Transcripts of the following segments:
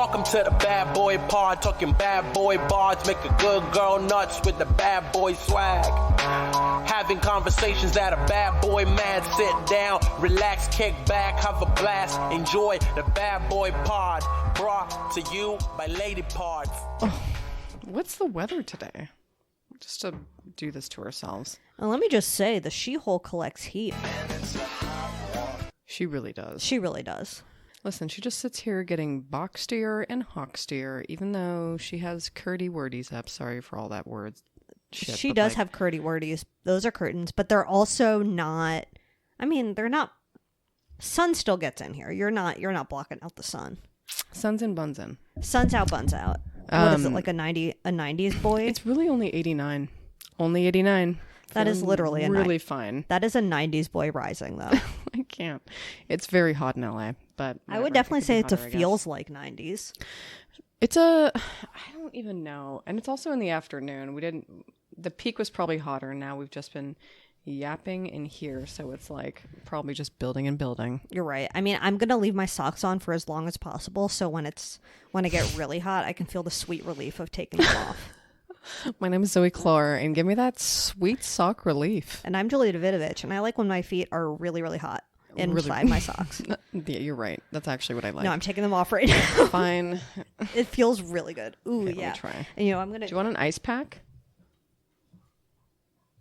Welcome to the bad boy pod, talking bad boy bards, make a good girl nuts with the bad boy swag. Having conversations that a bad boy mad, sit down, relax, kick back, have a blast, enjoy the bad boy pod, brought to you by Lady Pods. Oh, what's the weather today? Just to do this to ourselves. And let me just say, the She-Hulk collects heat. She really does. She really does. Listen, she just sits here getting boxtier and hawkstier, even though she has curdy wordies up. Sorry for all that words. Shit, she does have curdy wordies. Those are curtains, but they're also not. I mean, they're not. Sun still gets in here. You're not blocking out the sun. Sun's in, buns in. Sun's out, buns out. What is it, like a 90s boy? It's really only 89. Only 89. That is literally really fine. That is a 90s boy rising, though. I can't. It's very hot in LA, but I would definitely say it's a feels like 90s. It's I don't even know. And it's also in the afternoon. The peak was probably hotter. Now we've just been yapping in here, so it's like probably just building and building. You're right. I mean, I'm gonna leave my socks on for as long as possible, so when I get really hot, I can feel the sweet relief of taking them off. My name is Zoe Clore, and give me that sweet sock relief. And I'm Julia Davidovich, and I like when my feet are really, really hot inside my socks. Yeah, you're right. That's actually what I like. No, I'm taking them off right now. Fine. It feels really good. Ooh, okay, yeah. Let me try. And, I'm gonna. Do you want an ice pack?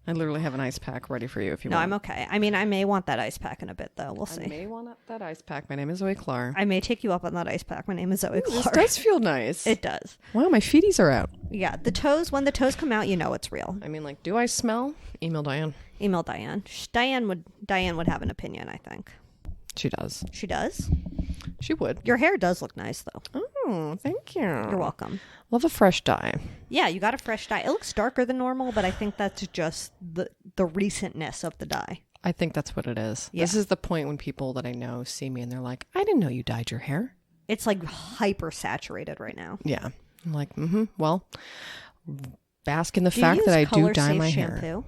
I literally have an ice pack ready for you if you want. No, I'm okay. I mean, I may want that ice pack in a bit, though. We'll see. I may want that ice pack. My name is Zoe Clore. I may take you up on that ice pack. My name is Zoe Clore. This does feel nice. It does. Wow, my feeties are out. Yeah, when the toes come out, you know it's real. I mean, like, do I smell? Email Diane. Email Diane. Diane would have an opinion, I think. She does. She does? She would. Your hair does look nice, though. Oh, thank you. You're welcome. Love a fresh dye. Yeah, you got a fresh dye. It looks darker than normal, but I think that's just the recentness of the dye. I think that's what it is. Yeah. This is the point when people that I know see me and they're like, I didn't know you dyed your hair. It's like hyper saturated right now. Yeah. I'm like, well, bask in the fact that I do dye my hair. Shampoo?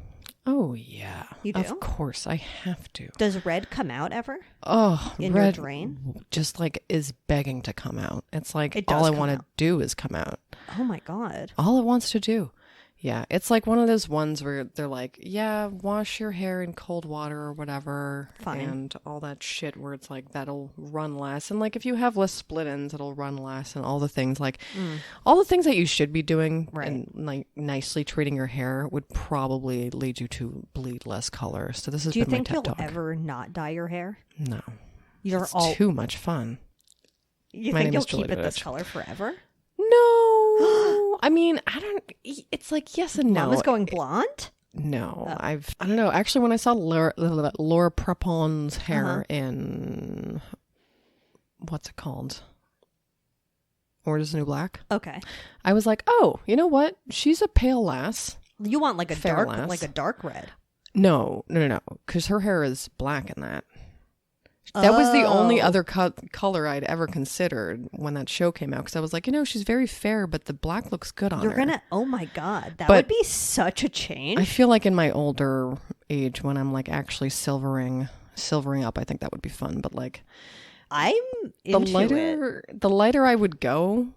Oh, yeah. You do? Of course, I have to. Does red come out ever? Oh, in red your drain? Just like is begging to come out. It's like it all I want to do is come out. Oh my God. All it wants to do. Yeah, it's like one of those ones where they're like, yeah, wash your hair in cold water or whatever. Fine. And all that shit where it's like, that'll run less. And like, if you have less split ends, it'll run less and all the things like, all the things that you should be doing and like nicely treating your hair would probably lead you to bleed less color. So this has been my TED talk. Do you think you'll ever not dye your hair? No. You're it's too much fun. You think you'll keep it this color forever? No. I mean, it's like yes and no. Mama's going blonde? No. Oh. I don't know. Actually, when I saw Laura Prepon's hair in, what's it called? Orange is the New Black. Okay. I was like, oh, you know what? She's a pale lass. You want like a dark red? No. Because her hair is black in that. That was the only other color I'd ever considered when that show came out. Because I was like, she's very fair, but the black looks good on her. Oh my God. That would be such a change. I feel like in my older age, when I'm like actually silvering up, I think that would be fun. But like, I'm into the lighter I would go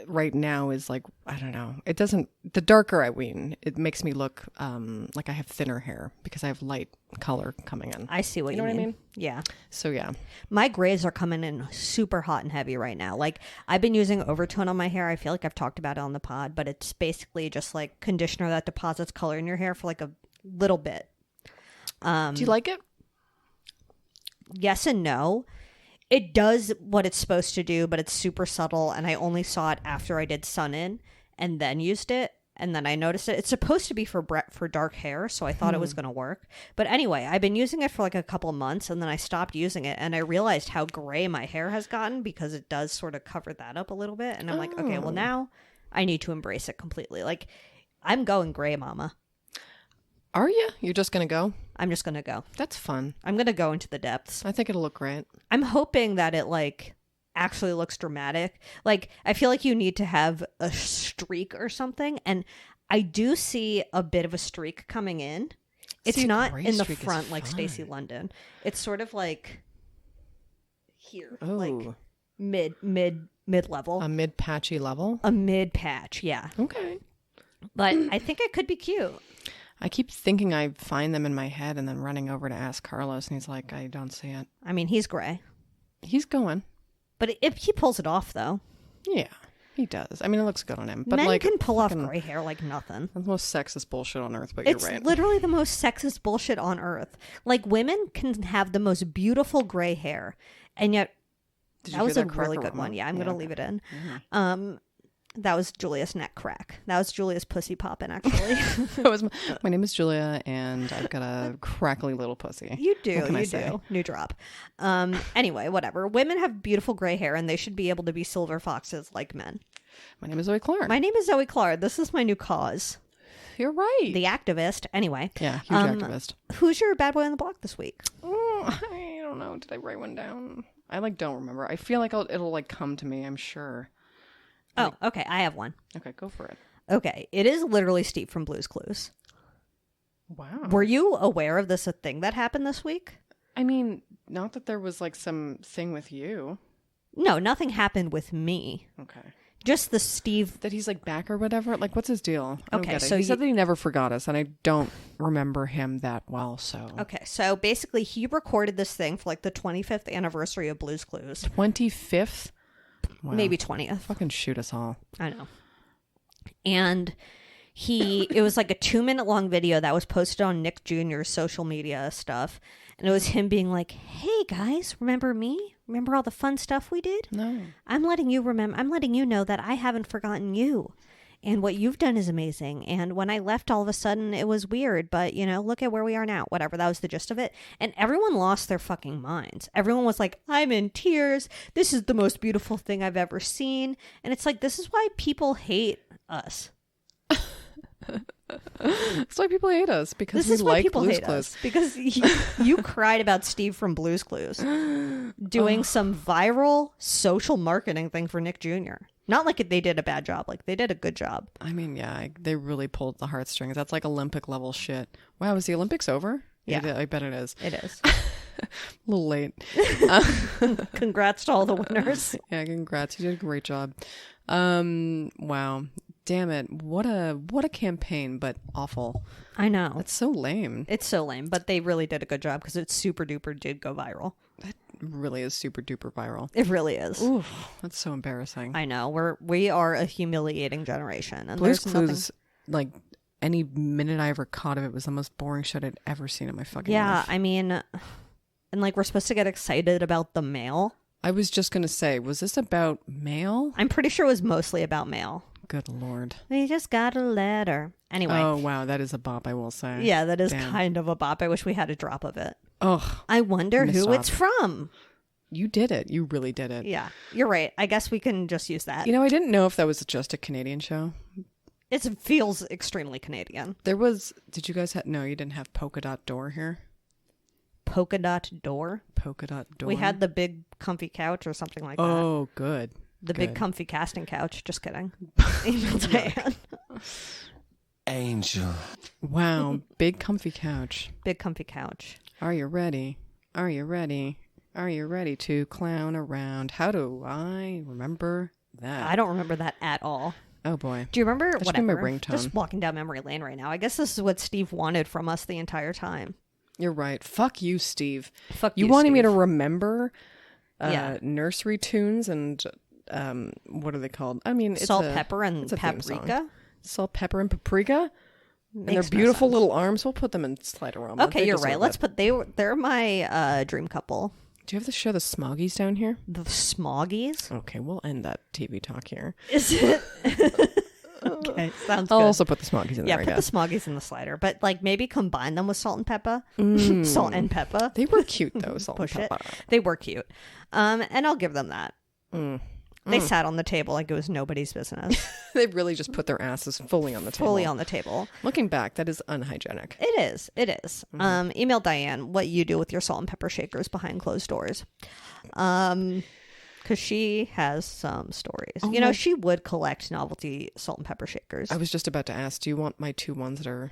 right now is like, I don't know. It doesn't, the darker I wean, it makes me look like I have thinner hair because I have light color coming in. I see what you know mean. What I mean? Yeah. So yeah. My grays are coming in super hot and heavy right now. Like I've been using overtone on my hair. I feel like I've talked about it on the pod, but it's basically just like conditioner that deposits color in your hair for like a little bit. Do you like it? Yes and no. It does what it's supposed to do, but it's super subtle, and I only saw it after I did sun in and then used it, and then I noticed it. It's supposed to be for dark hair, so I thought it was going to work. But anyway, I've been using it for like a couple months, and then I stopped using it, and I realized how gray my hair has gotten because it does sort of cover that up a little bit, and I'm like, okay, well now I need to embrace it completely. Like, I'm going gray, mama. Are you? You're just going to go? I'm just going to go. That's fun. I'm going to go into the depths. I think it'll look great. I'm hoping that it like actually looks dramatic. Like, I feel like you need to have a streak or something. And I do see a bit of a streak coming in. It's not in the front like Stacey London. It's sort of like here. Oh. Like mid-level. A mid-patchy level? A mid-patch, yeah. Okay. But I think it could be cute. I keep thinking I find them in my head and then running over to ask Carlos, and he's like, I don't see it. I mean, he's gray. He's going. But if he pulls it off, though. Yeah, he does. I mean, it looks good on him. But men like, can pull off gray hair like nothing. That's the most sexist bullshit on earth, but It's you're right. literally the most sexist bullshit on earth. Like, women can have the most beautiful gray hair, and yet that was a really good one. Yeah, I'm going to leave it in. Mm-hmm. That was Julia's neck crack. That was Julia's pussy popping, actually. That was my name is Julia, and I've got a crackly little pussy. You do. What can I You say? do. New drop. Anyway, whatever. Women have beautiful gray hair, and they should be able to be silver foxes like men. My name is Zoe Clark. My name is Zoe Clark. This is my new cause. You're right. The activist. Anyway. Yeah, huge activist. Who's your bad boy on the block this week? Oh, I don't know. Did I write one down? I don't remember. I feel like it'll come to me. I'm sure. Oh, okay. I have one. Okay, go for it. Okay. It is literally Steve from Blue's Clues. Wow. Were you aware of this, a thing that happened this week? I mean, not that there was like some thing with you. No, nothing happened with me. Okay. Just the Steve. That he's like back or whatever? Like, what's his deal? I don't Okay, get it. so he said that he never forgot us, and I don't remember him that well, so. Okay, so basically he recorded this thing for like the 25th anniversary of Blue's Clues. 25th? Wow. Maybe 20th. Fucking shoot us all. I know. And it was like a 2-minute long video that was posted on Nick Jr.'s social media stuff. And it was him being like, hey guys, remember me? Remember all the fun stuff we did? No. I'm letting you know that I haven't forgotten you. And what you've done is amazing. And when I left, all of a sudden, it was weird. But, look at where we are now. Whatever. That was the gist of it. And everyone lost their fucking minds. Everyone was like, I'm in tears. This is the most beautiful thing I've ever seen. And it's like, this is why people hate us. That's why people hate us, because This is we why like people Blue's hate Clues. us. Because you cried about Steve from Blue's Clues doing some viral social marketing thing for Nick Jr. Not like they did a bad job. Like, they did a good job. I mean, yeah, they really pulled the heartstrings. That's like Olympic level shit. Wow, is the Olympics over? Yeah. I bet it is. It is. A little late. Congrats to all the winners. Yeah, congrats. You did a great job. Wow. Damn it. What a campaign, but awful. I know. That's so lame. It's so lame, but they really did a good job because it super duper did go viral. That really is super duper viral. It really is. Ooh, that's so embarrassing. I know. We are a humiliating generation. And Blue's there's nothing... Clues, like, any minute I ever caught of it was the most boring shit I'd ever seen in my fucking Yeah, life. I mean, and like we're supposed to get excited about the mail. I was just going to say, was this about mail? I'm pretty sure it was mostly about mail. Good Lord. We just got a letter. Anyway. Oh, wow. That is a bop, I will say. Yeah, that is Damn. kind of a bop. I wish we had a drop of it. Ugh. I wonder Missed who off. it's from. You did it. You really did it. Yeah, you're right. I guess we can just use that. I didn't know if that was just a Canadian show. It feels extremely Canadian. There was, did you guys have, no, you didn't have Polka Dot Door here? Polka dot door. Polka Dot Door? We had the big comfy couch or something like that. Oh, good. The Good. big comfy casting couch. Just kidding. Email Diane. Angel. Wow. Big comfy couch. Big comfy couch. Are you ready? Are you ready? Are you ready to clown around? How do I remember that? I don't remember that at all. Oh, boy. Do you remember? That should be Whatever. my ringtone. Just walking down memory lane right now. I guess this is what Steve wanted from us the entire time. You're right. Fuck you, Steve. Fuck you you, wanted me to Steve. remember Yeah. nursery tunes and what are they called? I mean, it's Salt, pepper, and it's a theme song. paprika. Salt, pepper, and paprika. And their Makes no beautiful sense. little arms. We'll put them in Sliderama. Okay, They you're deserve right. Let's it. put they're my dream couple. Do you have the show The Smoggies down here? The Smoggies. Okay, we'll end that TV talk here. Is it? Okay, sounds I'll good. also put the Smoggies in Yeah, there, I put the guess. Smoggies in the slider, but like maybe combine them with salt and pepper. Salt and pepper. They were cute, though. Salt Push and it. pepper. They were cute. And I'll give them that. They sat on the table like it was nobody's business. They really just put their asses fully on the table. Fully on the table. Looking back, that is unhygienic. It is. It is. Email Diane what you do with your salt and pepper shakers behind closed doors. Because she has some stories. She would collect novelty salt and pepper shakers. I was just about to ask, do you want my 2 ones that are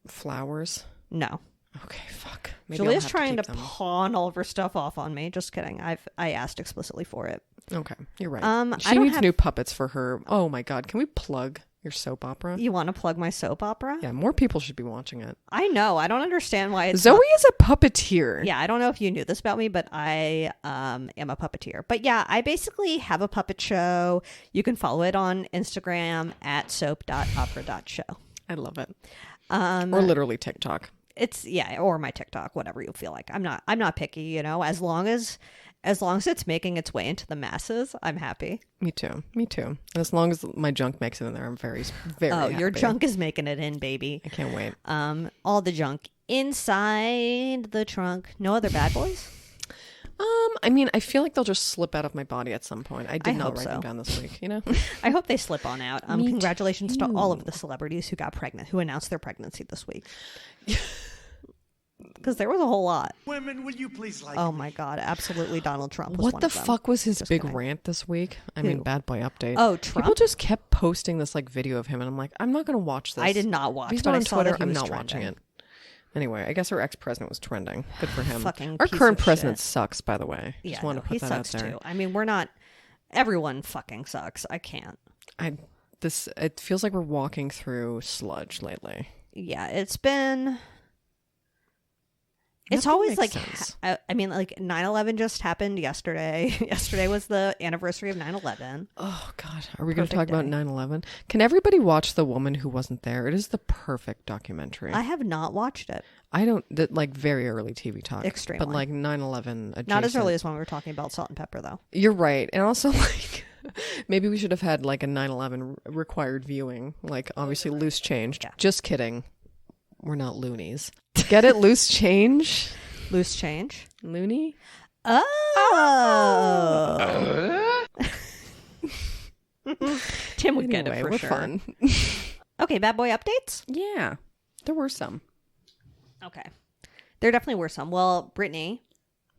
flowers? No. Okay, fuck. Maybe Julia's I'll have trying to keep them. pawn all of her stuff off on me. Just kidding. I asked explicitly for it. Okay, you're right. I She don't needs have- new puppets for her. Oh my God, can we plug your soap opera? You want to plug my soap opera? Yeah, more people should be watching it. I know. I don't understand why it's Zoe not- is a puppeteer. Yeah, I don't know if you knew this about me, but I am a puppeteer. But yeah, I basically have a puppet show. You can follow it on Instagram at soap.opera.show. I love it. Or literally TikTok. It's or my TikTok, whatever you feel like. I'm not picky, you know, as long as it's making its way into the masses, I'm happy. Me too. And as long as my junk makes it in there, I'm very, very happy. Your junk is making it in, baby. I can't wait. All the junk inside the trunk. No other bad boys? I mean, I feel like they'll just slip out of my body at some point. I did not hope write so. them down this week, you know? I hope they slip on out. Me Congratulations to too. all of the celebrities who got pregnant, who announced their pregnancy this week. Because there was a whole lot. Women, will you please like Oh me? my God, absolutely Donald Trump was What one the of them. fuck was his Just big kidding. rant this week? I Who? mean, bad boy update. Oh, People Trump? just kept posting this like video of him, and I'm like, I'm not going to watch this. I did not watch, If he's but not I on saw Twitter, that he I'm was not trending. watching it. Anyway, I guess our ex-president was trending. Good for him. Fucking Our piece current of president shit. sucks, by the way. Yeah, Just want no, to he put that out sucks there. too. I mean, we're not. Everyone fucking sucks. I can't. It feels like we're walking through sludge lately. Yeah, it's been. It's Nothing always makes like, sense. I mean, like 9/11 just happened yesterday. Yesterday was the anniversary of 9/11. Oh, God. Are we going to talk Perfect about day. 9/11? Can everybody watch The Woman Who Wasn't There? It is the perfect documentary. I have not watched it. I don't, like very early TV talk. Extremely. But like 9/11 adjacent. Not as early as when we were talking about Salt and Pepper, though. You're right. And also, like, maybe we should have had like a 9/11 required viewing. Like, obviously, loose change. Yeah. Just kidding. We're not loonies. Get it? Loose change? Loose change. Loony? Oh. Tim would get it Anyway, for we're sure. fun. Okay, bad boy updates. Yeah. There were some. Okay, there definitely were some. Well, Brittany.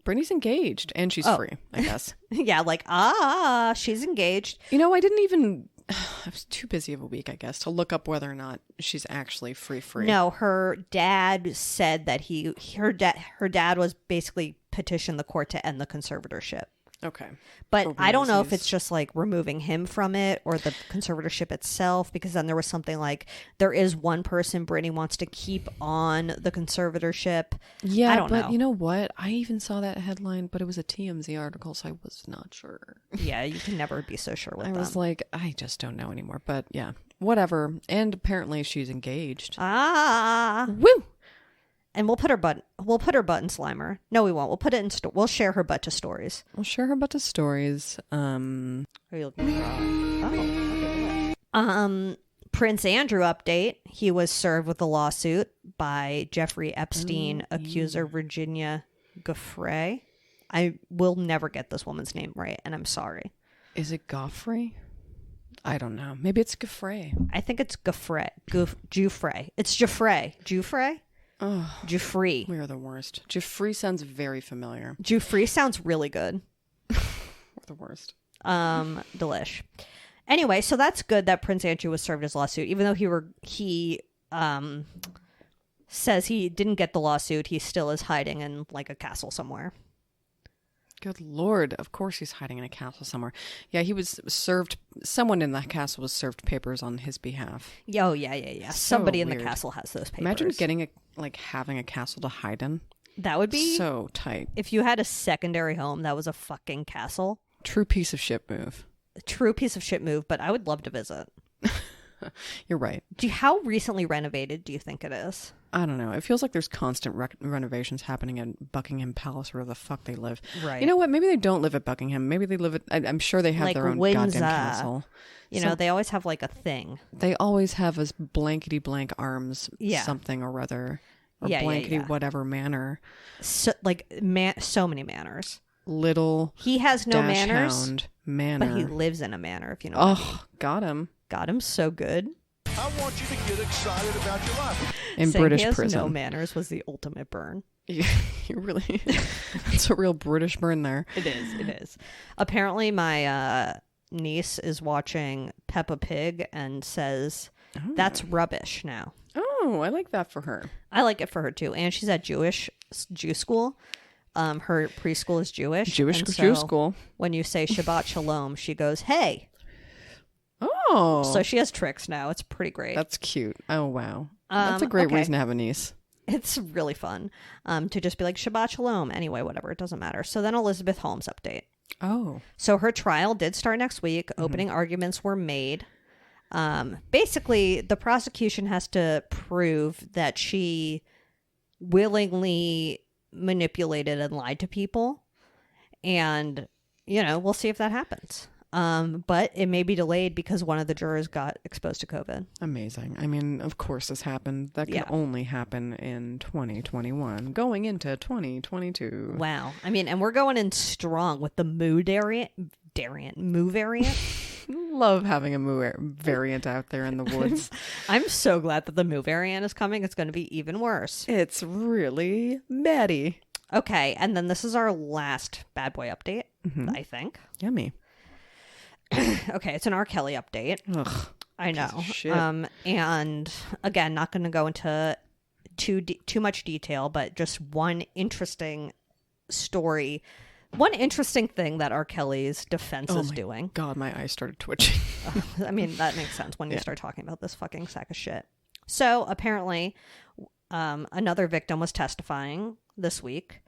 Brittany's engaged and she's Oh. free, I guess. Yeah, like she's engaged. You know, I didn't even. I was too busy of a week, I guess, to look up whether or not she's actually free. No, her dad said that her dad was basically petitioned the court to end the conservatorship. Okay. But For I don't know if reasons. it's just like removing him from it or the conservatorship itself, because then there was something like there is one person Brittany wants to keep on the conservatorship. Yeah, I don't but know. you know what? I even saw that headline, but it was a TMZ article, so I was not sure. Yeah, you can never be so sure with I them. was like, I just don't know anymore. But yeah, whatever. And apparently she's engaged. Woo! And we'll put her butt in Slimer. No, we won't. We'll put it in. We'll share her butt to stories. We'll share her butt to stories. Are you looking for? Oh, okay. Good. Prince Andrew update. He was served with a lawsuit by Jeffrey Epstein accuser Virginia Giuffre. I will never get this woman's name right, and I'm sorry. Is it Goffrey? I don't know. Maybe it's Giuffre. I think it's Giuffre. Giuffre. It's Giuffre. Oh, Giuffre. we are the worst. Jeffrey sounds very familiar. Giuffre sounds really good. We're the worst. Delish. Anyway, so that's good that Prince Andrew was served his lawsuit, even though he says he didn't get the lawsuit. He still is hiding in like a castle somewhere. Good Lord. Of course he's hiding in a castle somewhere. Yeah, he was served. Someone in that castle was served papers on his behalf. Oh, yeah. So Somebody in the weird. castle has those papers. Imagine having a castle to hide in. that would be So tight. if you had a secondary home that was a fucking castle. True piece of shit move. A true piece of shit move, but I would love to visit. You're right. How recently renovated do you think it is? I don't know. It feels like there's constant renovations happening at Buckingham Palace, where the fuck they live. Right. You know what? Maybe they don't live at Buckingham. Maybe they live at... I'm sure they have Like their own Windsor. goddamn castle. You So- know, they always have like a thing. They always have a blankety blank arms Yeah. something or other. Or Yeah, blankety yeah. whatever manor. So, so many manners. Little He has no dash manners, hound manor. but he lives in a manor, if you know what I mean. Oh, got him. Got him so good. I want you to get excited about your life. In Saying British he has prison. no manners was the ultimate burn. You really... That's a real British burn there. It is. Apparently, my niece is watching Peppa Pig and says, that's rubbish now. Oh, I like that for her. I like it for her, too. And she's at Jew school. Her preschool is Jewish. Jewish and school. When you say Shabbat Shalom, she goes, "Hey." Oh. So she has tricks now. It's pretty great. That's cute. Oh, wow. That's a great okay. reason to have a niece. It's really fun to just be like, Shabbat Shalom. Anyway, whatever. It doesn't matter. So then Elizabeth Holmes update. Oh. So her trial did start next week. Opening arguments were made. Basically, the prosecution has to prove that she willingly manipulated and lied to people. And, we'll see if that happens. But it may be delayed because one of the jurors got exposed to COVID. Amazing. I mean, of course this happened. That can only happen in 2021, going into 2022. Wow. I mean, and we're going in strong with the Moo variant. Love having a Moo variant out there in the woods. I'm so glad that the Moo variant is coming. It's going to be even worse. It's really batty. Okay. And then this is our last bad boy update, I think. Yummy. Okay, it's an R. Kelly update. Ugh, I know. shit. And again, not going to go into too much detail, but just one interesting story, one interesting thing that R. Kelly's defense is doing. God, my eyes started twitching. I mean, that makes sense when you start talking about this fucking sack of shit. So apparently, another victim was testifying this week.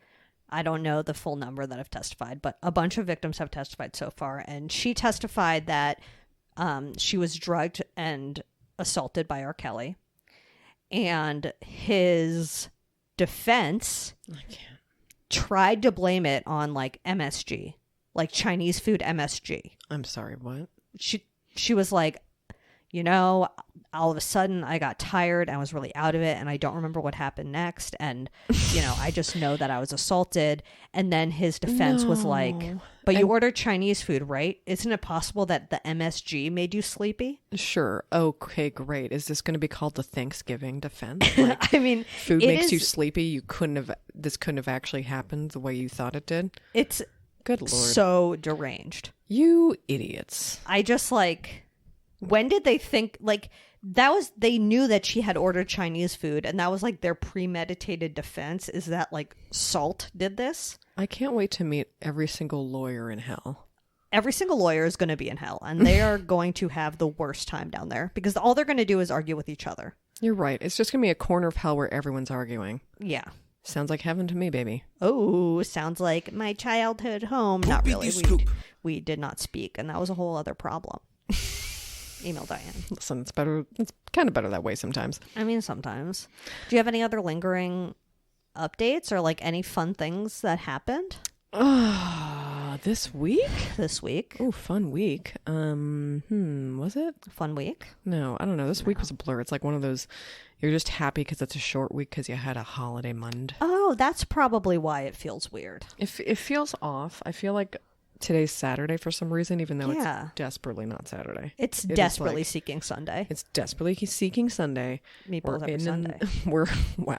I don't know the full number that have testified, but a bunch of victims have testified so far. And she testified that she was drugged and assaulted by R. Kelly. And his defense tried to blame it on like MSG, like Chinese food MSG. I'm sorry, what? She was like, all of a sudden I got tired and was really out of it and I don't remember what happened next. And, I just know that I was assaulted. And then his defense was like, but you ordered Chinese food, right? Isn't it possible that the MSG made you sleepy? Sure. Okay, great. Is this going to be called the Thanksgiving defense? Like, I mean, food makes you sleepy. This couldn't have actually happened the way you thought it did. It's good Lord. So deranged. You idiots. I just when did they think they knew that she had ordered Chinese food and that was like their premeditated defense is that salt did this? I can't wait to meet every single lawyer in hell. Every single lawyer is going to be in hell and they are going to have the worst time down there because all they're going to do is argue with each other. You're right. It's just going to be a corner of hell where everyone's arguing. Yeah. Sounds like heaven to me, baby. Oh, sounds like my childhood home. Not really. We did not speak and that was a whole other problem. Email Diane. Listen, it's better. It's kind of better that way sometimes. I mean, sometimes. Do you have any other lingering updates or any fun things that happened? This week? This week. Oh, fun week. Was it? Fun week? No, I don't know. This week was a blur. It's like one of those, you're just happy because it's a short week because you had a holiday Monday. Oh, that's probably why it feels weird. It feels off. I feel like today's Saturday for some reason, even though it's desperately not Saturday. It's desperately seeking Sunday. It's desperately seeking Sunday. Meatballs every Sunday. We're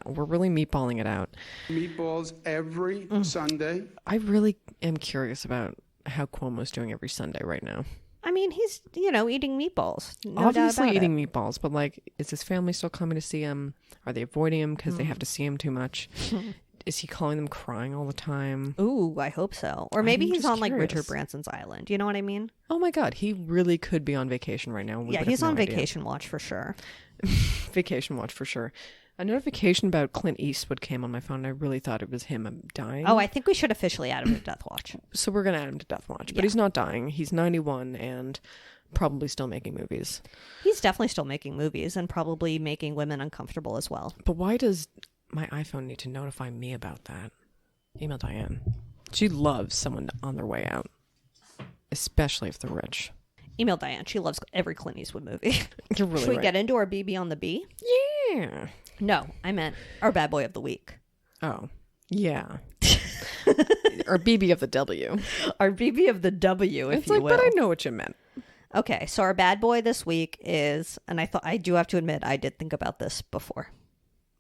really meatballing it out. Meatballs every Sunday. I really am curious about how Cuomo's doing every Sunday right now. I mean, he's, eating meatballs. No Obviously doubt about eating it. meatballs, but is his family still coming to see him? Are they avoiding him because they have to see him too much? Is he calling them crying all the time? Ooh, I hope so. Or maybe I'm he's just on curious. Richard Branson's island. You know what I mean? Oh my God, he really could be on vacation right now. Yeah, he's on vacation watch for sure. Vacation watch for sure. A notification about Clint Eastwood came on my phone and I really thought it was him dying. Oh, I think we should officially add him to Death Watch. So we're going to add him to Death Watch. But he's not dying. He's 91 and probably still making movies. He's definitely still making movies and probably making women uncomfortable as well. But why does my iPhone need to notify me about that? Email Diane. She loves someone on their way out, especially if they're rich. Email Diane. She loves every Clint Eastwood movie. You're really Should we right. get into our BB on the B? Yeah. No, I meant our bad boy of the week. Oh, yeah. Or BB of the W. Our BB of the W, if It's you like, will. but I know what you meant. Okay, so our bad boy this week is, and I do have to admit, I did think about this before.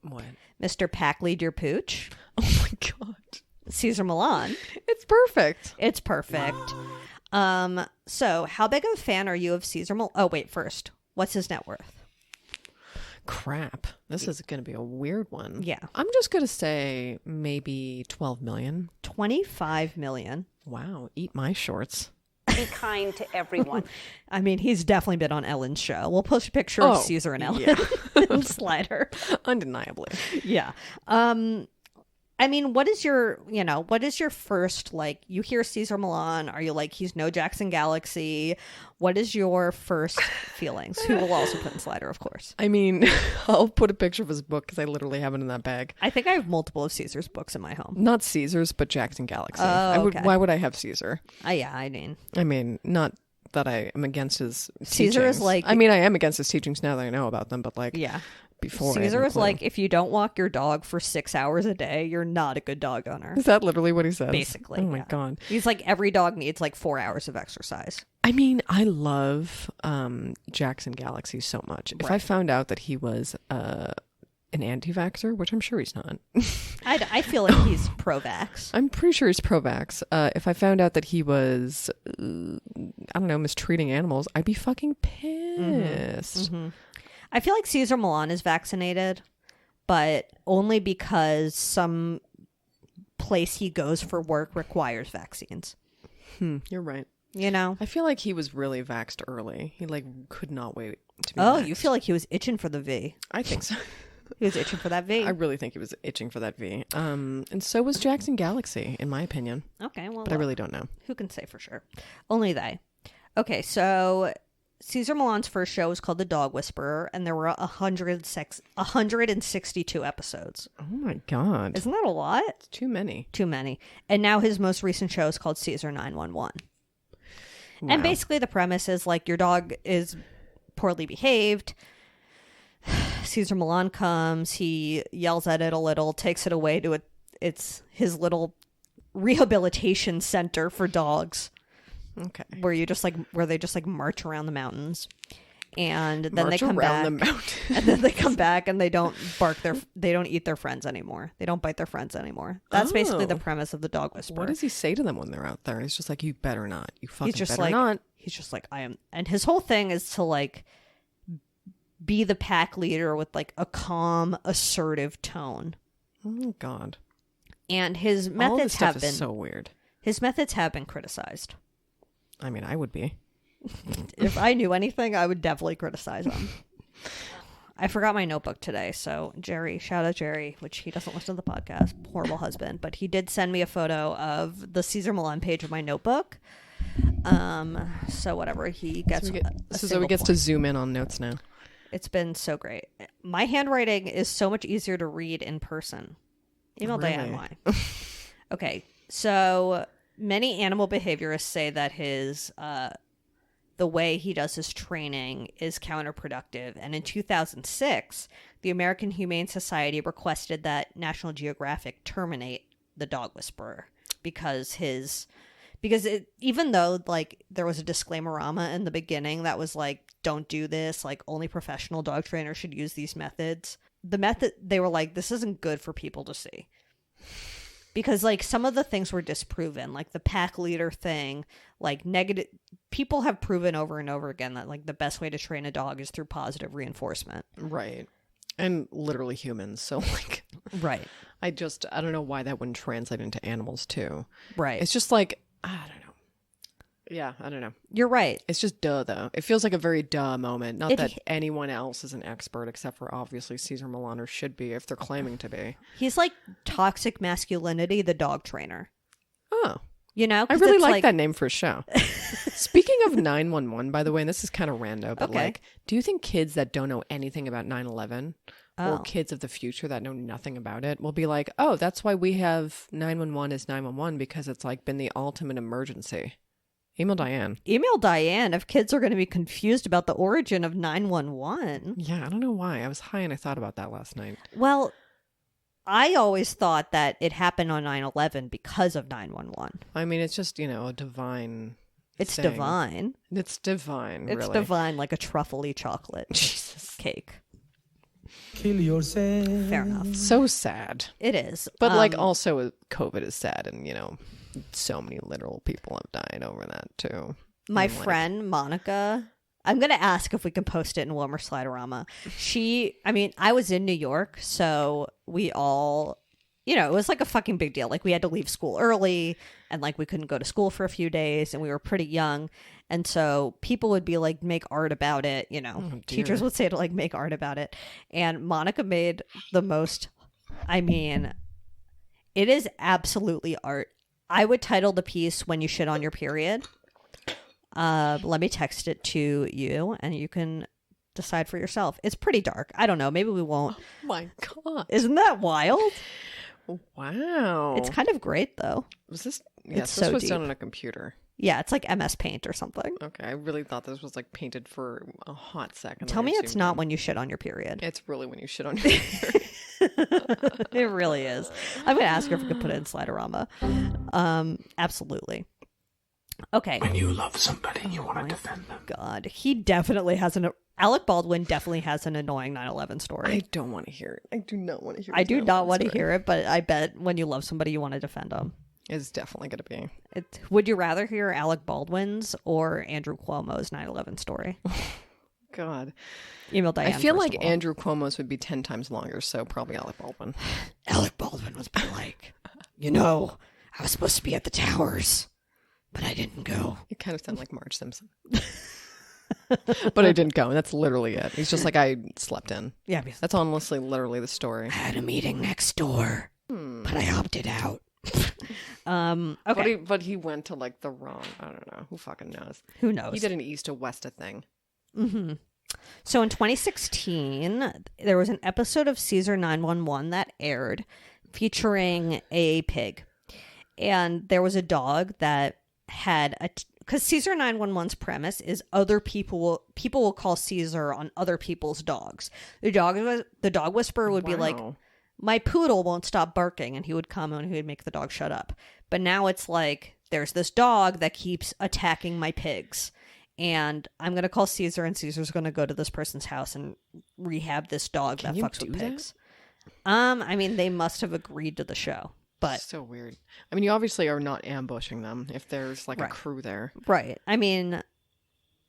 What? Mr. Pack Lead Your Pooch. Oh my God. Cesar Milan. It's perfect. It's perfect. So how big of a fan are you of Cesar Milan? Oh, wait, first, what's his net worth? crap. This is going to be a weird one. Yeah. I'm just going to say maybe 12 million. 25 million. Wow. Eat my shorts. Be kind to everyone. I mean, he's definitely been on Ellen's show. We'll post a picture of Cesar and Ellen and Slider. Undeniably. Yeah. I mean, what is your first, like, you hear Cesar Milan, are you like, he's no Jackson Galaxy? What is your first feelings? Who will also put in Slider, of course. I mean, I'll put a picture of his book because I literally have it in that bag. I think I have multiple of Caesar's books in my home. Not Caesar's, but Jackson Galaxy. Oh, okay. Why would I have Caesar? Yeah, I mean, not that I am against his Caesar teachings. is like... I mean, I am against his teachings now that I know about them, but like... Yeah. Before Caesar was like, if you don't walk your dog for 6 hours a day, you're not a good dog owner. Is that literally what he says? Basically. Oh my God. He's like, every dog needs like 4 hours of exercise. I mean, I love Jackson Galaxy so much. If I found out that he was an anti-vaxxer, which I'm sure he's not. I feel like he's pro-vax. I'm pretty sure he's pro-vax. If I found out that he was, I don't know, mistreating animals, I'd be fucking pissed. Mm-hmm. I feel like Cesar Milan is vaccinated, but only because some place he goes for work requires vaccines. You're right. You know? I feel like he was really vaxxed early. He like could not wait to be Oh, vaxxed. you feel like he was itching for the V. I think so. He was itching for that V. I really think he was itching for that V. And so was Jackson Galaxy, in my opinion. Okay, well, But I really don't know. who can say for sure? Only they. Okay, so Cesar Milan's first show was called The Dog Whisperer, and there were 162 episodes. Oh my God. Isn't that a lot? It's too many. Too many. And now his most recent show is called Cesar 911. Wow. And basically the premise is like your dog is poorly behaved. Cesar Milan comes, he yells at it a little, takes it away to it's his little rehabilitation center for dogs. Okay. Where they just like march around the mountains, and then March they come around back, the mountains. and then they come back and they don't they don't eat their friends anymore. They don't bite their friends anymore. That's basically the premise of The Dog Whisperer. What does he say to them when they're out there? He's just like, you better not. You fucking He's just better like, not. he's just like, I am, and his whole thing is to like be the pack leader with like a calm, assertive tone. Oh God. And his All this methods stuff have been is so weird. His methods have been criticized. I mean, I would be. If I knew anything, I would definitely criticize him. I forgot my notebook today, so Jerry, shout out Jerry, which he doesn't listen to the podcast, horrible husband, but he did send me a photo of the Cesar Milan page of my notebook. So whatever, he gets So he gets to zoom in on notes now. It's been so great. My handwriting is so much easier to read in person. Email Really? Diane why. Okay, so many animal behaviorists say that his the way he does his training is counterproductive. And in 2006, the American Humane Society requested that National Geographic terminate The Dog Whisperer because even though like there was a disclaimer-rama in the beginning that was like, don't do this, like only professional dog trainers should use these methods. The method, they were like, this isn't good for people to see. Because like some of the things were disproven, like the pack leader thing, like negative, people have proven over and over again that like the best way to train a dog is through positive reinforcement. Right. And literally humans. So like, right. I don't know why that wouldn't translate into animals too. Right. It's just like, I don't know. Yeah, I don't know. You're right. It's just duh, though. It feels like a very duh moment. Not that anyone else is an expert, except for obviously Cesar Milan, or should be if they're claiming to be. He's like Toxic Masculinity, the dog trainer. Oh. You know? I really like that name for a show. Speaking of 911, by the way, and this is kind of rando, but like, do you think kids that don't know anything about 9/11 or kids of the future that know nothing about it will be like, oh, that's why we have 911 as 911 because it's like been the ultimate emergency? Email Diane. Email Diane if kids are going to be confused about the origin of 911. Yeah, I don't know why. I was high and I thought about that last night. Well, I always thought that it happened on 9/11 because of 911. I mean, it's just, a divine It's thing. divine. It's divine, really. It's divine, like a truffle-y chocolate cake. Kill yourself. Fair enough. So sad. It is. But like also COVID is sad and, so many literal people have died over that too. My friend Monica, I'm going to ask if we can post it in Wilmer Sliderama. I was in New York, so we all, it was like a fucking big deal. Like we had to leave school early and like we couldn't go to school for a few days and we were pretty young. And so people would be like, make art about it. Teachers would say to like make art about it. And Monica made the most, it is absolutely art. I would title the piece "When You Shit on Your Period." Let me text it to you and you can decide for yourself. It's pretty dark. I don't know. Maybe we won't. Oh my God. Isn't that wild? Wow. It's kind of great though. Was this? Yes, It's this so was deep. done on a computer. Yeah, it's like MS Paint or something. Okay, I really thought this was like painted for a hot second. Tell I me it's assumed not that. when you shit on your period. It's really when you shit on your period. It really is. I'm going to ask her if we could put it in Sliderama. Absolutely. Okay. When you love somebody, you want to defend them. God, he definitely has Alec Baldwin definitely has an annoying 9/11 story. I don't want to hear it. I do not want to hear it. I do not want to hear it, but I bet when you love somebody, you want to defend them. It's definitely going to be. Would you rather hear Alec Baldwin's or Andrew Cuomo's 9/11 story? God. Email Diane. I feel first like of all. Andrew Cuomo's would be 10 times longer, so probably Alec Baldwin. Alec Baldwin was like, I was supposed to be at the towers, but I didn't go. You kind of sound like Marge Simpson. But I didn't go, and that's literally it. He's just like, I slept in. Yeah, That's honestly literally the story. I had a meeting next door, but I opted out. Okay. But he went to like the wrong, I don't know. Who fucking knows? Who knows? He did an east to west thing. Mm-hmm. So in 2016, there was an episode of Cesar 911 that aired featuring a pig. And there was a dog that had because Cesar 911's premise is people will call Cesar on other people's dogs. The dog whisperer would be like, my poodle won't stop barking, and he would come and he would make the dog shut up. But now it's like, there's this dog that keeps attacking my pigs, and I'm going to call Cesar, and Cesar's going to go to this person's house and rehab this dog that fucks with pigs. They must have agreed to the show, but So weird. I mean, you obviously are not ambushing them if there's like a crew there. right. I mean,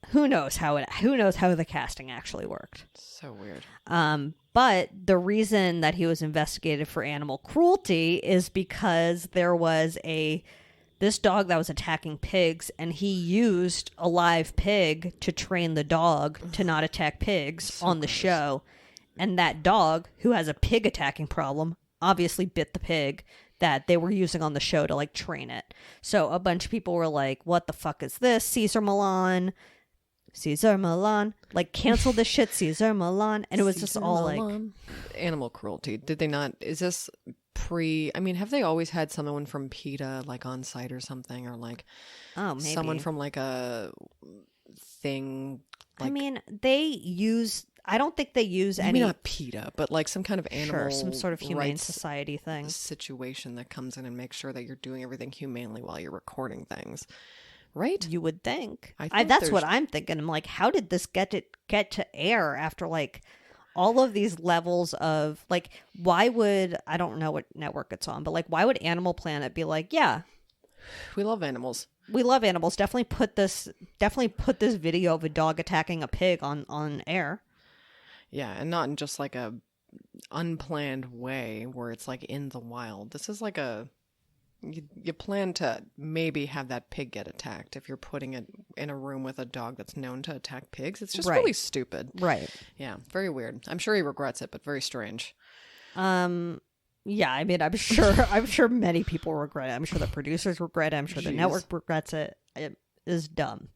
who knows how the casting actually worked. So weird. But the reason that he was investigated for animal cruelty is because there was this dog that was attacking pigs, and he used a live pig to train the dog to not attack pigs on the show. And that dog, who has a pig attacking problem, obviously bit the pig that they were using on the show to like train it. So a bunch of people were like, what the fuck is this? Cesar Milan, like cancel this shit, Cesar Milan. And it was just all like animal cruelty. Did they not? Is this have they always had someone from PETA like on site or something, or like maybe someone from like a thing? Like, I don't think they use maybe any. not PETA, but like some kind of animal, some sort of humane rights society thing. situation that comes in and makes sure that you're doing everything humanely while you're recording things. Right? You would think. I that's what I'm thinking. I'm like, how did this get to air after like all of these levels of like, why would, I don't know what network it's on, but like, why would Animal Planet be like, yeah, we love animals. We love animals. Definitely put this video of a dog attacking a pig on air. Yeah, and not in just like a unplanned way where it's like in the wild. This is like you plan to maybe have that pig get attacked if you're putting it in a room with a dog that's known to attack pigs. It's just really stupid. Right. Yeah, very weird. I'm sure he regrets it, but very strange. Yeah, I mean, I'm sure many people regret it. I'm sure the producers regret it. I'm sure the network regrets it. It is dumb.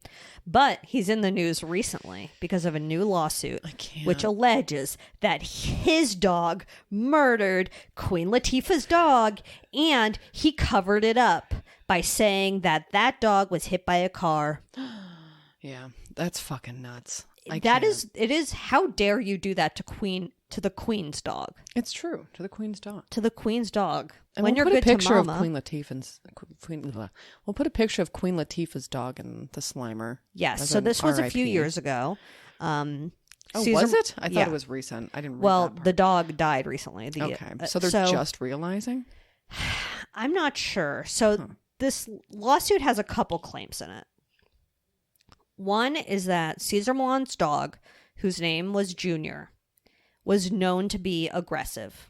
But he's in the news recently because of a new lawsuit which alleges that his dog murdered Queen Latifah's dog, and he covered it up by saying that dog was hit by a car. Yeah, that's fucking nuts. It is. How dare you do that to the Queen's dog? It's true. To the Queen's dog. To the Queen's dog. And when we'll you're put good a picture to of mama. We'll put a picture of Queen Latifah's dog and the Slimer. Yes. So this was a few years ago. Was it? I thought it was recent. I didn't read that part. The dog died recently. Okay. So they're just realizing? I'm not sure. So this lawsuit has a couple claims in it. One is that Cesar Milan's dog, whose name was Junior, was known to be aggressive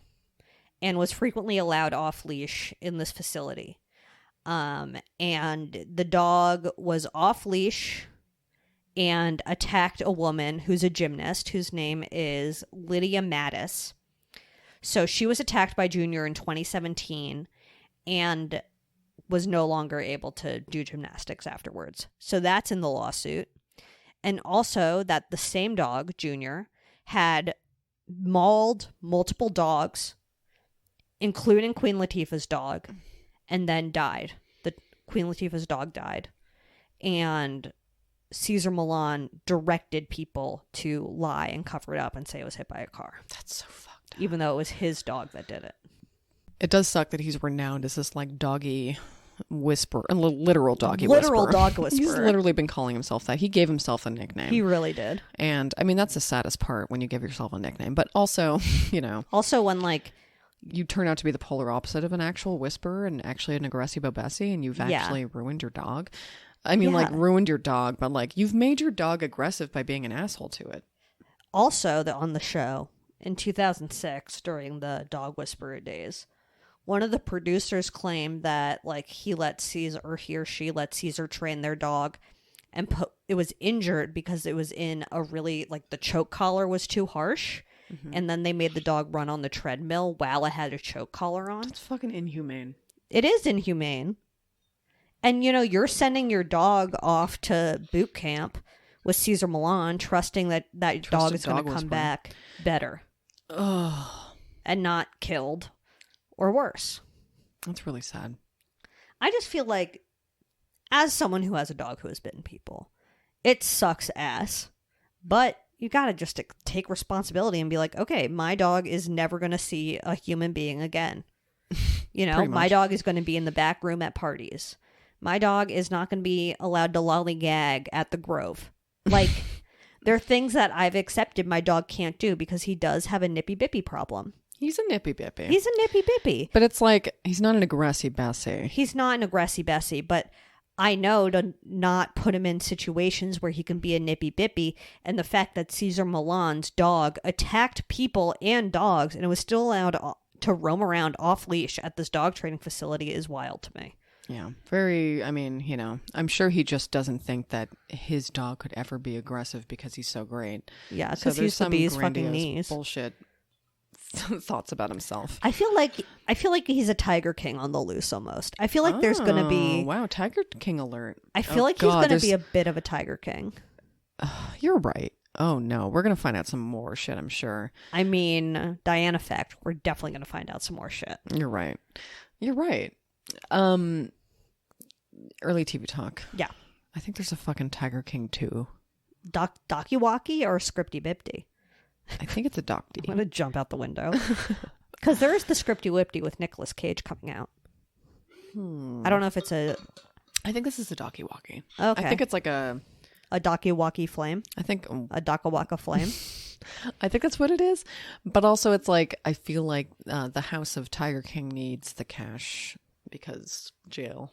and was frequently allowed off leash in this facility. And the dog was off leash and attacked a woman who's a gymnast, whose name is Lydia Mattis. So she was attacked by Junior in 2017 and was no longer able to do gymnastics afterwards. So that's in the lawsuit. And also that the same dog, Junior, had mauled multiple dogs, including Queen Latifah's dog, and then died. The Queen Latifah's dog died. And Cesar Milan directed people to lie and cover it up and say it was hit by a car. That's so fucked up. Even though it was his dog that did it. It does suck that he's renowned as this like doggy whisperer, a literal doggy whisperer. Literal dog whisperer. He's literally been calling himself that. He gave himself a nickname. He really did. And I mean, that's the saddest part when you give yourself a nickname. But also, you know. Also when like you turn out to be the polar opposite of an actual whisperer and actually an aggressive obese and you've actually ruined your dog. I mean, like ruined your dog, but like you've made your dog aggressive by being an asshole to it. Also, on the show in 2006 during the dog whisperer days, one of the producers claimed that like he or she let Cesar train their dog and it was injured because it was in a really like the choke collar was too harsh. Mm-hmm. And then they made the dog run on the treadmill while it had a choke collar on. It's fucking inhumane. It is inhumane. And you know, you're sending your dog off to boot camp with Cesar Milan, trusting that that dog is going to come back better. Oh. And not killed. Or worse. That's really sad. I just feel like, as someone who has a dog who has bitten people, it sucks ass. But you gotta just take responsibility and be like, okay, my dog is never gonna see a human being again. You know, my dog is gonna be in the back room at parties. My dog is not gonna be allowed to lollygag at the Grove. Like, there are things that I've accepted my dog can't do because he does have a nippy-bippy problem. He's a nippy-bippy. He's a nippy-bippy. But it's like, he's not an aggressive-bessie. He's not an aggressive-bessie, but I know to not put him in situations where he can be a nippy-bippy, and the fact that Cesar Milan's dog attacked people and dogs, and it was still allowed to roam around off-leash at this dog training facility is wild to me. Yeah, very, I mean, you know, I'm sure he just doesn't think that his dog could ever be aggressive because he's so great. Yeah, because he's the bee's fucking knees. Bullshit thoughts about himself. I feel like he's a Tiger King on the loose almost. I feel like there's going to be... Wow, Tiger King alert. I feel like he's going to be a bit of a Tiger King. You're right. Oh no, we're going to find out some more shit, I'm sure. I mean, Diana fact, we're definitely going to find out some more shit. You're right. Early TV talk. Yeah. I think there's a fucking Tiger King 2. Docu-walkie or scripty-bipty? I think it's a doc-D. I'm going to jump out the window. Because there is the scripty-whipty with Nicolas Cage coming out. I don't know if it's a... I think this is a docu-walkie. Okay. I think it's like a... A docu-walkie flame? I think... A docu-waka flame? I think that's what it is. But also it's like, I feel like the House of Tiger King needs the cash because jail.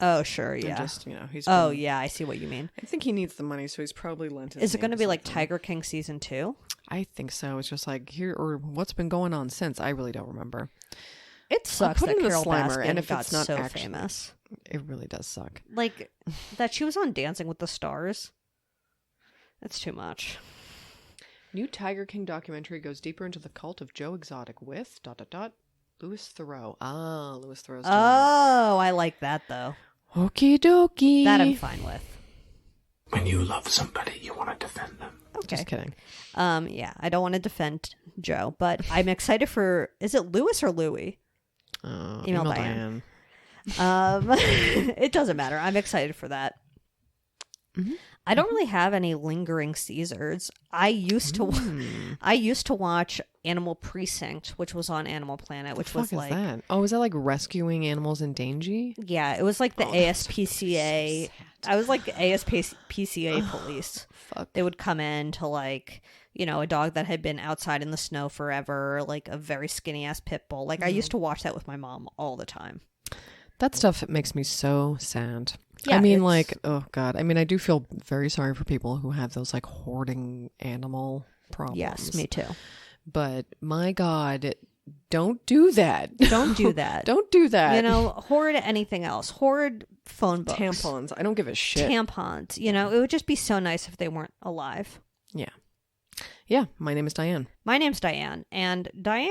Oh, sure, yeah. And just, you know, he's... Oh, yeah, I see what you mean. I think he needs the money, so he's probably lent his Is it going to be like something. Tiger King Season 2? I think so. It's just like here, or what's been going on since? I really don't remember. It sucks that Carol Baskin and if got it's not so actually, famous. It really does suck. Like, that she was on Dancing with the Stars. That's too much. New Tiger King documentary goes deeper into the cult of Joe Exotic with ... Louis Theroux. Ah, Louis Theroux's Oh, I like that, though. Okie dokie. That I'm fine with. When you love somebody, you want to defend them. Okay. Just kidding. Yeah, I don't want to defend Joe, but I'm excited for... Is it Louis or Louis? Email Diane. It doesn't matter. I'm excited for that. Mm-hmm. I don't really have any lingering Caesars. I used to watch Animal Precinct, which was on Animal Planet, which was like... that? Oh, is that like rescuing animals in danger? Yeah, it was like the ASPCA. So I was like ASPCA police. Fuck. They would come in to like, you know, a dog that had been outside in the snow forever, like a very skinny ass pit bull. Like I used to watch that with my mom all the time. That stuff makes me so sad. Yeah, I mean, it's- like, oh God. I mean, I do feel very sorry for people who have those like hoarding animal problems. Yes, me too. But my God, don't do that. Don't do that. Don't do that. You know, hoard anything else. Hoard phone books. Tampons. I don't give a shit. Tampons. You know, it would just be so nice if they weren't alive. Yeah. Yeah. My name is Diane. My name's Diane, and Diane,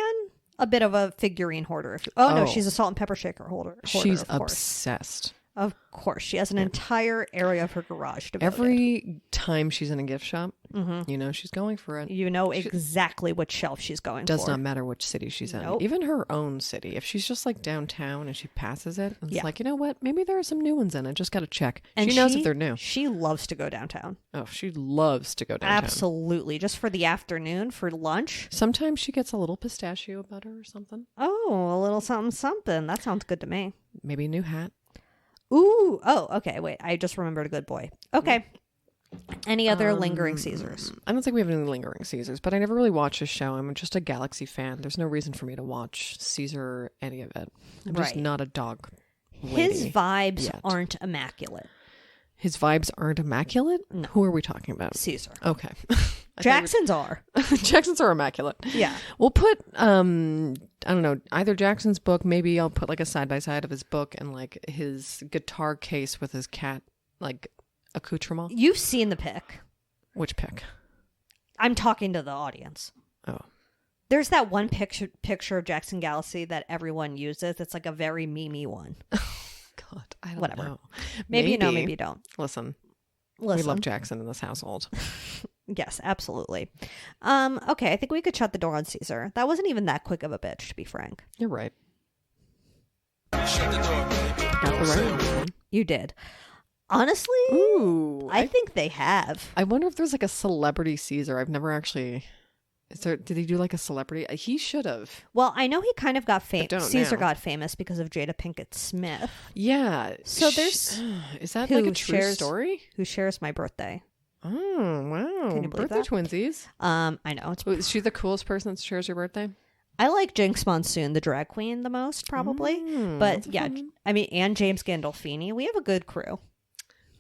a bit of a figurine hoarder. No, Oh. she's a salt and pepper shaker hoarder. She's of course. obsessed. Of course, she has an entire area of her garage devoted. Every time she's in a gift shop, you know she's going for it. You know exactly which shelf she's going Does for. not matter which city she's Nope. in. Even her own city. If she's just like downtown and she passes it, it's Yeah. like, you know what? Maybe there are some new ones in it. Just got to check. And she knows if they're new. She loves to go downtown. Oh, she loves to go downtown. Absolutely. Just for the afternoon, for lunch. Sometimes she gets a little pistachio butter or something. Oh, a little something, something. That sounds good to me. Maybe a new hat. Ooh. Oh, okay. Wait, I just remembered a good boy. Okay. Any other lingering Caesars? I don't think we have any lingering Caesars, but I never really watched this show. I'm just a Galaxy fan. There's no reason for me to watch Caesar any of it. I'm just Right. not a dog His lady vibes yet. aren't immaculate. His vibes aren't immaculate? No. Who are we talking about? Caesar. Okay. Jackson's are. Jackson's are immaculate. Yeah. We'll put I don't know, either Jackson's book, maybe I'll put like a side by side of his book and like his guitar case with his cat like accoutrement. You've seen the pic. Which pick? I'm talking to the audience. Oh. There's that one picture of Jackson Galaxy that everyone uses. It's like a very memey one. God, I don't Whatever. know. Maybe you know, maybe you don't. Listen, Listen. we love Jackson in this household. Yes, absolutely. Okay, I think we could shut the door on Caesar. That wasn't even that quick of a bitch, to be frank. You're right. Got the right one. You did. Honestly, Ooh. I think they have. I wonder if there's like a celebrity Caesar. I've never actually. Did he do like a celebrity? He should have. Well, I know he kind of got But don't famous. Caesar now. got famous because of Jada Pinkett Smith, Yeah. So there's- Is that who like a true shares- story? who shares my birthday. Oh wow! Can you believe Birthday that? twinsies. I know it's. Is she the coolest person that shares your birthday? I like Jinx Monsoon, the drag queen, the most probably. But yeah, I mean, and James Gandolfini. We have a good crew.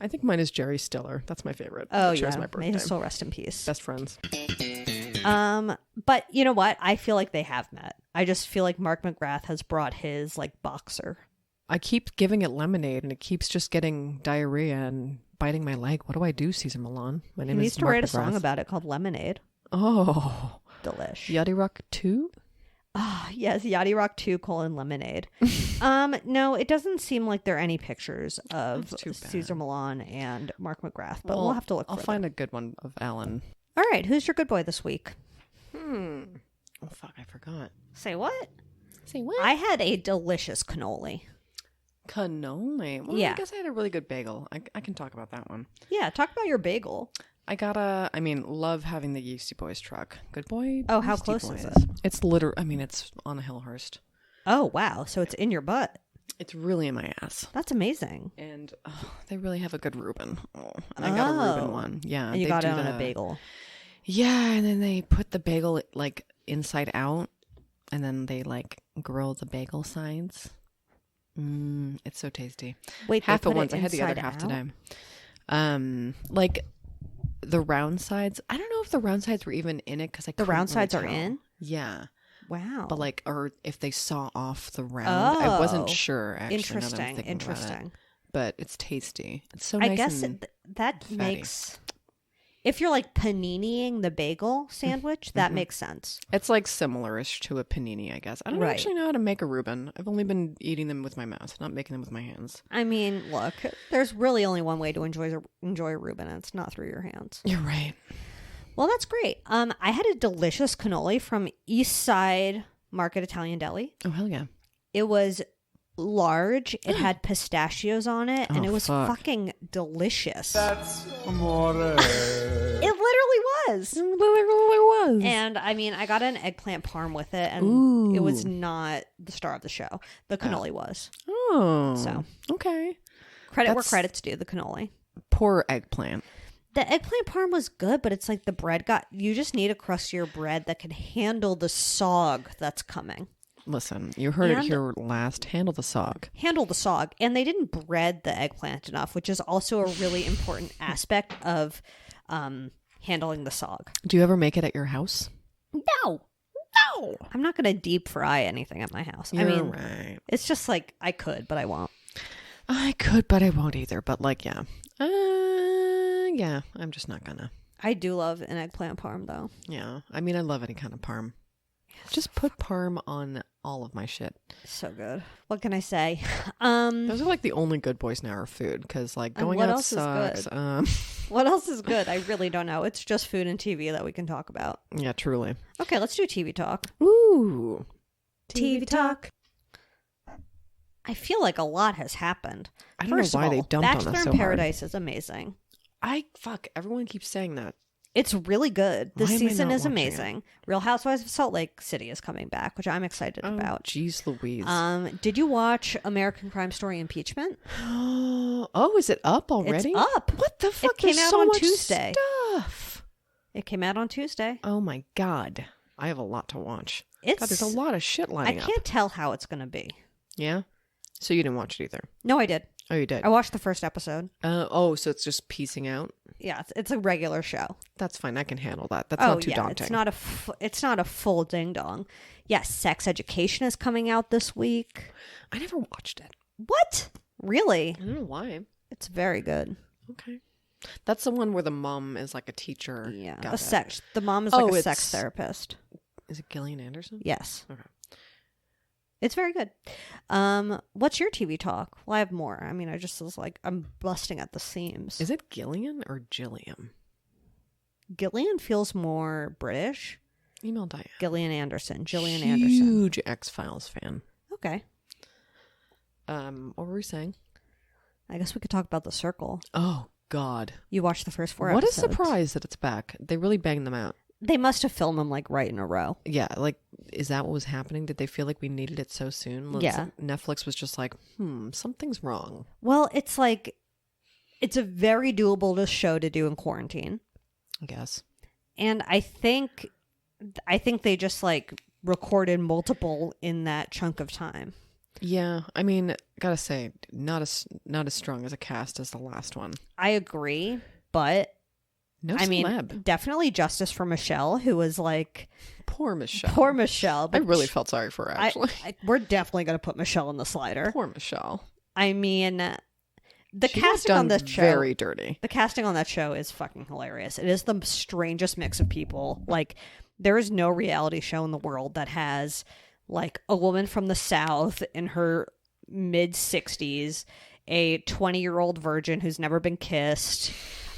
I think mine is Jerry Stiller. That's my favorite. Oh that shares yeah, my may birthday. his soul rest in peace. Best friends. But you know what? I feel like they have met. I just feel like Mark McGrath has brought his like boxer. I keep giving it lemonade, and it keeps just getting diarrhea and biting my leg. What do I do, Cesar Milan? My He name needs is to Mark write a McGrath. song about it called Lemonade. Oh, Delish. Yachty Rock 2? Ah, yes, Yachty Rock 2 : Lemonade. No, it doesn't seem like there are any pictures of That's too bad. Cesar Milan and Mark McGrath, but Well, we'll have to look I'll further. find a good one of Alan. All right, who's your good boy this week? Oh, fuck, I forgot. Say what? Say what? I had a delicious cannoli. Cannoli. Well, Yeah. I guess I had a really good bagel. I can talk about that one. Yeah, talk about your bagel. Love having the Yeasty Boys truck. Good boy. Oh, how Yeasty close Boys. is it? It's it's on a Hillhurst. Oh, wow. So it's in your butt. It's really in my ass. That's amazing. And they really have a good Reuben. Oh, and I got a Reuben one. Yeah. And you they got it do on a the- bagel. Yeah, and then they put the bagel like inside out, and then they like grill the bagel sides. It's so tasty. Wait, half they at put once. it I had the other inside half out? today. Like the round sides. I don't know if the round sides were even in it because The round sides are in? Yeah, Wow. but like, or if they saw off the round, I wasn't Oh. sure. Actually, now that I'm Interesting. thinking about it. Interesting. But it's tasty. It's so I nice. guess and that fatty. makes. If you're like paniniing the bagel sandwich, that makes sense. It's like similar-ish to a panini, I guess. I don't Right. actually know how to make a Reuben. I've only been eating them with my mouth, not making them with my hands. I mean, look, there's really only one way to enjoy a Reuben, and it's not through your hands. You're right. Well, that's great. I had a delicious cannoli from East Side Market Italian Deli. Oh, hell yeah. It was large. It had pistachios on it, and Oh, it was fuck. fucking delicious. That's amore. It literally was. It literally was. And I mean, I got an eggplant parm with it, and it was Ooh. not the star of the show. The cannoli was. Oh. So. Okay. Credit where That's- credit's due, the cannoli. Poor eggplant. The eggplant parm was good, but it's like the bread you just need a crustier bread that can handle the sog that's coming. Listen, you heard it And- here last. Handle the SOG. Handle the SOG. And they didn't bread the eggplant enough, which is also a really important aspect of handling the SOG. Do you ever make it at your house? No. I'm not going to deep fry anything at my house. I mean, right. it's just like I could, but I won't. I could, but I won't either. But like, yeah. Yeah, I'm just not gonna. I do love an eggplant parm, though. Yeah. I mean, I love any kind of parm. Just put parm on all of my shit. So good. What can I say? Those are like the only good boys now are food, because like And going what out else is sucks. good? What else is good? I really don't know. It's just food and TV that we can talk about. Yeah, truly. Okay, let's do TV talk. Ooh. TV talk. I feel like a lot has happened. I don't First know why of they all, dumped on Bachelor us in so hard. Paradise is amazing. Everyone keeps saying that. It's really good. This Why am I season not is watching amazing. Real Housewives of Salt Lake City is coming back, which I'm excited about. Jeez Louise. Did you watch American Crime Story Impeachment? Oh, is it up already? It's up. What the fuck? It came There's out so on much Tuesday. Stuff. It came out on Tuesday. Oh my god. I have a lot to watch. It's God, there's a lot of shit I lining up. can't tell how it's going to be. Yeah? So you didn't watch it either? No, I did. Oh, you did? I watched the first episode. So it's just piecing out? Yeah, it's a regular show. That's fine. I can handle that. That's not too daunting. It's not a full ding dong. Yes, Sex Education is coming out this week. I never watched it. What? Really? I don't know why. It's very good. Okay. That's the one where the mom is like a teacher. Yeah, Got a that. the mom is like Oh, a it's- sex therapist. Is it Gillian Anderson? Yes. Okay. It's very good. What's your TV talk? Well, I have more. I mean, I just was like, I'm busting at the seams. Is it Gillian or Gilliam? Gillian feels more British. Email Diane. Gillian Anderson. Gillian Anderson. Huge X-Files fan. Okay. What were we saying? I guess we could talk about The Circle. Oh, God. You watched the first 4 What a episodes. surprise that it's back. They really banged them out. They must have filmed them like right in a row. Yeah, like, is that what was happening? Did they feel like we needed it so soon? Yeah. Netflix was just like, something's wrong. Well, it's like, it's a very doable show to do in quarantine. I guess. And I think they just like recorded multiple in that chunk of time. Yeah, I mean, gotta say, not as strong as a cast as the last one. I agree, but No I mean, celeb. definitely justice for Michelle, who was like Poor Michelle. poor Michelle. I But really felt sorry for her, actually. we're definitely going to put Michelle in the slider. Poor Michelle. I mean, the She got casting on done this show, very dirty. the casting on that show is fucking hilarious. It is the strangest mix of people. Like, there is no reality show in the world that has like a woman from the South in her mid 60s, a 20-year-old virgin who's never been kissed.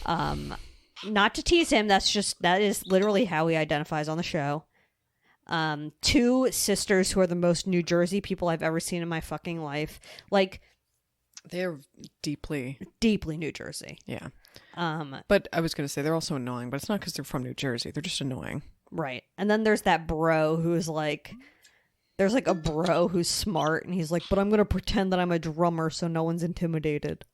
Not to tease him, that is literally how he identifies on the show. 2 sisters who are the most New Jersey people I've ever seen in my fucking life. Like, They're deeply, deeply New Jersey. yeah. But I was going to say, they're also annoying, but it's not because they're from New Jersey. They're just annoying. Right. And then there's that bro who's like, there's like a bro who's smart and he's like, but I'm going to pretend that I'm a drummer so no one's intimidated.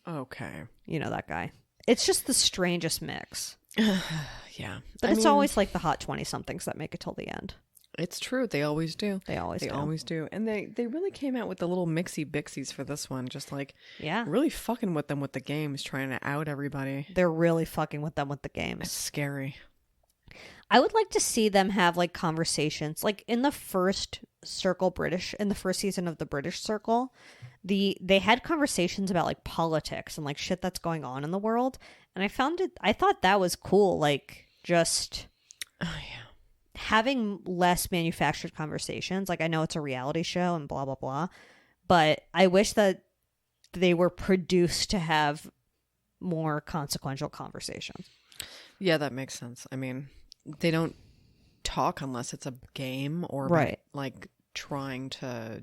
Okay. You know, that guy. It's just the strangest mix. Yeah. But I it's mean, always like the hot 20-somethings that make it till the end. It's true. They always do. They always They do. always do. And they really came out with the little mixy bixies for this one. Just like, Yeah. really fucking with them with the games, trying to out everybody. They're really fucking with them with the It's games. scary. I would like to see them have like conversations. Like in the first in the first season of the British Circle, they had conversations about like politics and like shit that's going on in the world. And I thought that was cool. Like just having less manufactured conversations. Like I know it's a reality show and blah, blah, blah. But I wish that they were produced to have more consequential conversations. Yeah, that makes sense. I mean, they don't talk unless it's a game or about, Right. like trying to,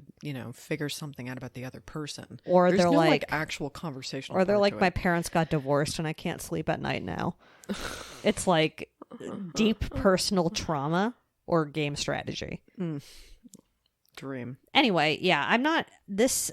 figure something out about the other person. Or There's they're no, like actual conversation. Or they're like, my parents got divorced and I can't sleep at night now. It's like deep personal trauma or game strategy. Dream. Anyway, yeah, I'm not this.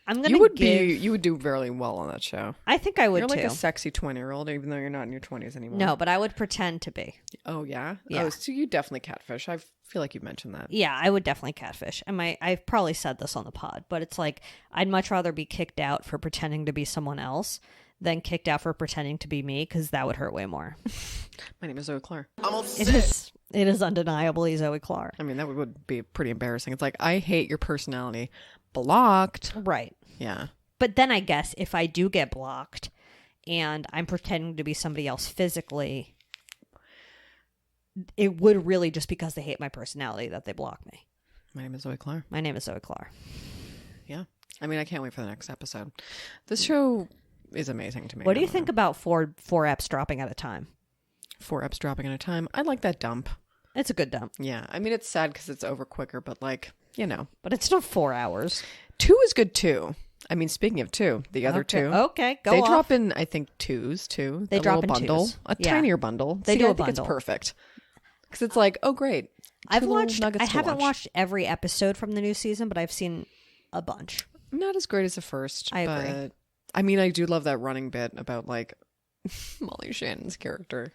I'm gonna. You would do really well on that show. I think I would You're like too. a sexy 20-year-old, even though you're not in your 20s anymore. No, but I would pretend to be. Oh yeah. Yeah. Oh, so you definitely catfish. I feel like you mentioned that. Yeah, I would definitely catfish. And I've probably said this on the pod, but it's like I'd much rather be kicked out for pretending to be someone else than kicked out for pretending to be me, because that would hurt way more. My name is Zoe Clark. It is undeniably Zoe Clark. I mean, that would be pretty embarrassing. It's like, I hate your personality. Blocked. Right. Yeah. But then I guess if I do get blocked and I'm pretending to be somebody else physically, it would really just because they hate my personality that they block me. My name is Zoe Clark. My name is Zoe Clark. Yeah. I mean, I can't wait for the next episode. This show is amazing to me. What do you think about four eps dropping at a time? 4 eps dropping at a time. I like that dump. It's a good dump. Yeah. I mean, it's sad because it's over quicker, but like, you know. But it's still 4 hours. 2 is good too. I mean, speaking of 2, the other 2. Okay, go They off. drop in, I think, 2s too. They A drop little in bundle. 2s. A Yeah. tinier bundle. They See, do a I think bundle. it's perfect. Because it's like, oh, great. I nuggets to haven't watch. watched every episode from the new season, but I've seen a bunch. Not as great as the first. I agree. But, I mean, I do love that running bit about like Molly Shannon's character.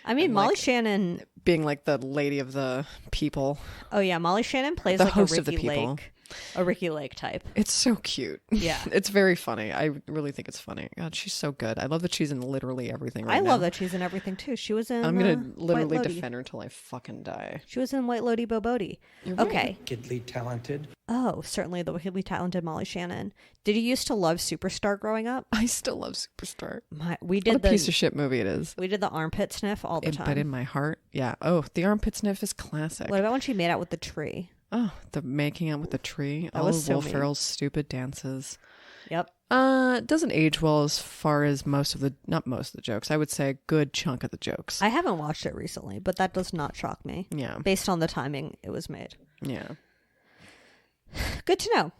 I mean, And, Molly like, Shannon. being like the lady of the people. Oh yeah, Molly Shannon plays The like host a of the Ricky people. Lake, a Ricky Lake type. It's so cute. Yeah. It's very funny. I really think it's funny. God, she's so good. I love that she's in literally everything right I now. love that she's in everything too. She was in. I'm going White to literally Lodi. defend her until I fucking die. She was in White Lodi Bobodi. Okay. Wickedly talented. Oh, certainly the wickedly talented Molly Shannon. Did you used to love Superstar growing up? I still love Superstar. We What a did piece of shit movie it is. we did the armpit sniff all the But time. in my heart, yeah. Oh, the armpit sniff is classic. What about when she made out with the tree? Oh, the making out with the tree. That All was of so Will mean. Ferrell's stupid dances. Yep. It doesn't age well as far as not most of the jokes. I would say a good chunk of the jokes. I haven't watched it recently, but that does not shock me. Yeah. Based on the timing it was made. Yeah. Good to know.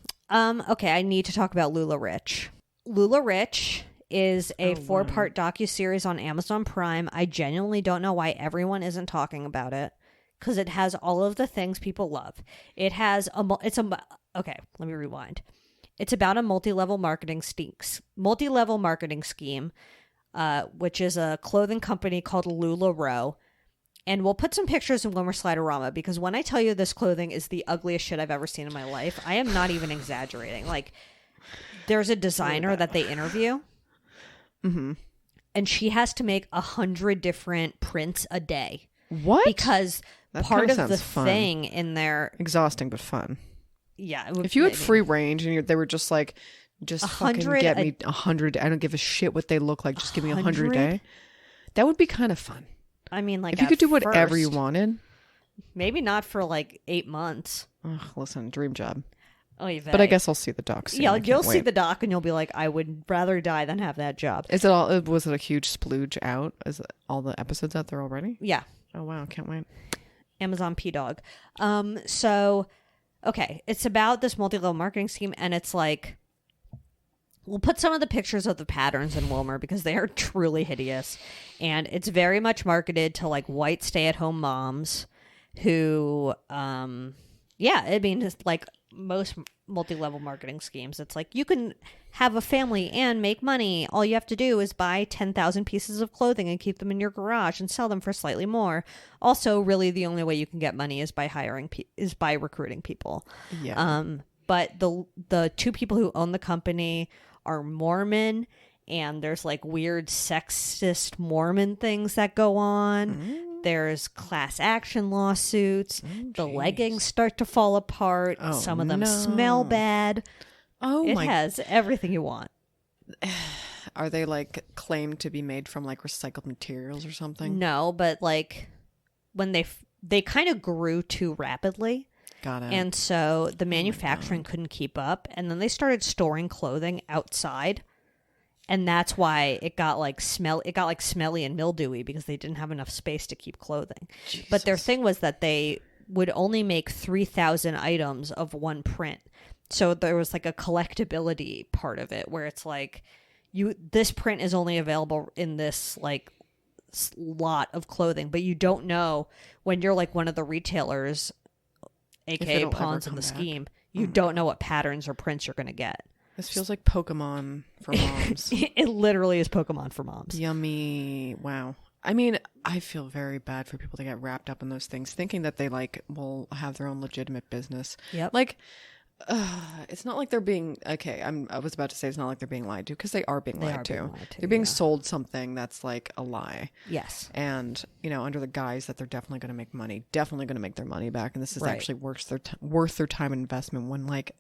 Okay, I need to talk about Lula Rich. Lula Rich is a 4-part docuseries on Amazon Prime. I genuinely don't know why everyone isn't talking about it, because it has all of the things people love. It has okay, let me rewind. It's about a multi-level marketing scheme, which is a clothing company called LuLaRoe. And we'll put some pictures in Winter Sliderama, because when I tell you this clothing is the ugliest shit I've ever seen in my life, I am not even exaggerating. Like, there's a designer that they interview, and she has to make 100 different prints a day. What? Because That part kinda of the sounds fun. thing in their Exhausting but fun. yeah, If you had free range and they were just like, just fucking 100 get me 100. I don't give a shit what they look like. Just give me 100 a day. That would be kind of fun. I mean, like, If you at could do whatever you first, wanted. maybe not for like 8 months. Ugh, listen, dream job. Oh, But I guess I'll see the doc soon. yeah, I can't you'll see wait. the doc and you'll be like, I would rather die than have that job. Is it all? Was it a huge splooge out? Is it all the episodes out there already? Yeah, Oh wow, can't wait. Amazon P Dog. So okay, it's about this multi-level marketing scheme, and it's like, we'll put some of the pictures of the patterns in Wilmer because they are truly hideous, and it's very much marketed to like white stay-at-home moms who, yeah, I mean, it's like most multi-level marketing schemes. It's like, you can have a family and make money. All you have to do is buy 10,000 pieces of clothing and keep them in your garage and sell them for slightly more. Also, really, the only way you can get money is by by recruiting people. Yeah. But the 2 people who own the company are Mormon, and there's like weird sexist Mormon things that go on. There's class action lawsuits. The leggings start to fall apart. Oh, Some of them no. smell bad. Oh It my! has everything you want. Are they like claimed to be made from like recycled materials or something? No, but like when they kind of grew too rapidly. Got it. And so the manufacturing couldn't keep up. And then they started storing clothing outside. And that's why it got like smelly and mildewy, because they didn't have enough space to keep clothing. But their thing was that they would only make 3,000 items of one print. So there was like a collectability part of it where it's like, this print is only available in this like lot of clothing, but you don't know when you're like one of the retailers aka it'll ever pawns in come the back. scheme. You don't know what patterns or prints you're going to get. This feels like Pokemon for moms. It literally is Pokemon for moms. Yummy. Wow. I mean, I feel very bad for people that get wrapped up in those things, thinking that they like will have their own legitimate business. Yep. Like, it's not like they're being okay. I was about to say it's not like they're being lied to, because they are being lied to. They're being sold something that's like a lie. Yes. And under the guise that they're definitely going to make money, definitely going to make their money back, and this is Right. actually worth their time and investment. When like,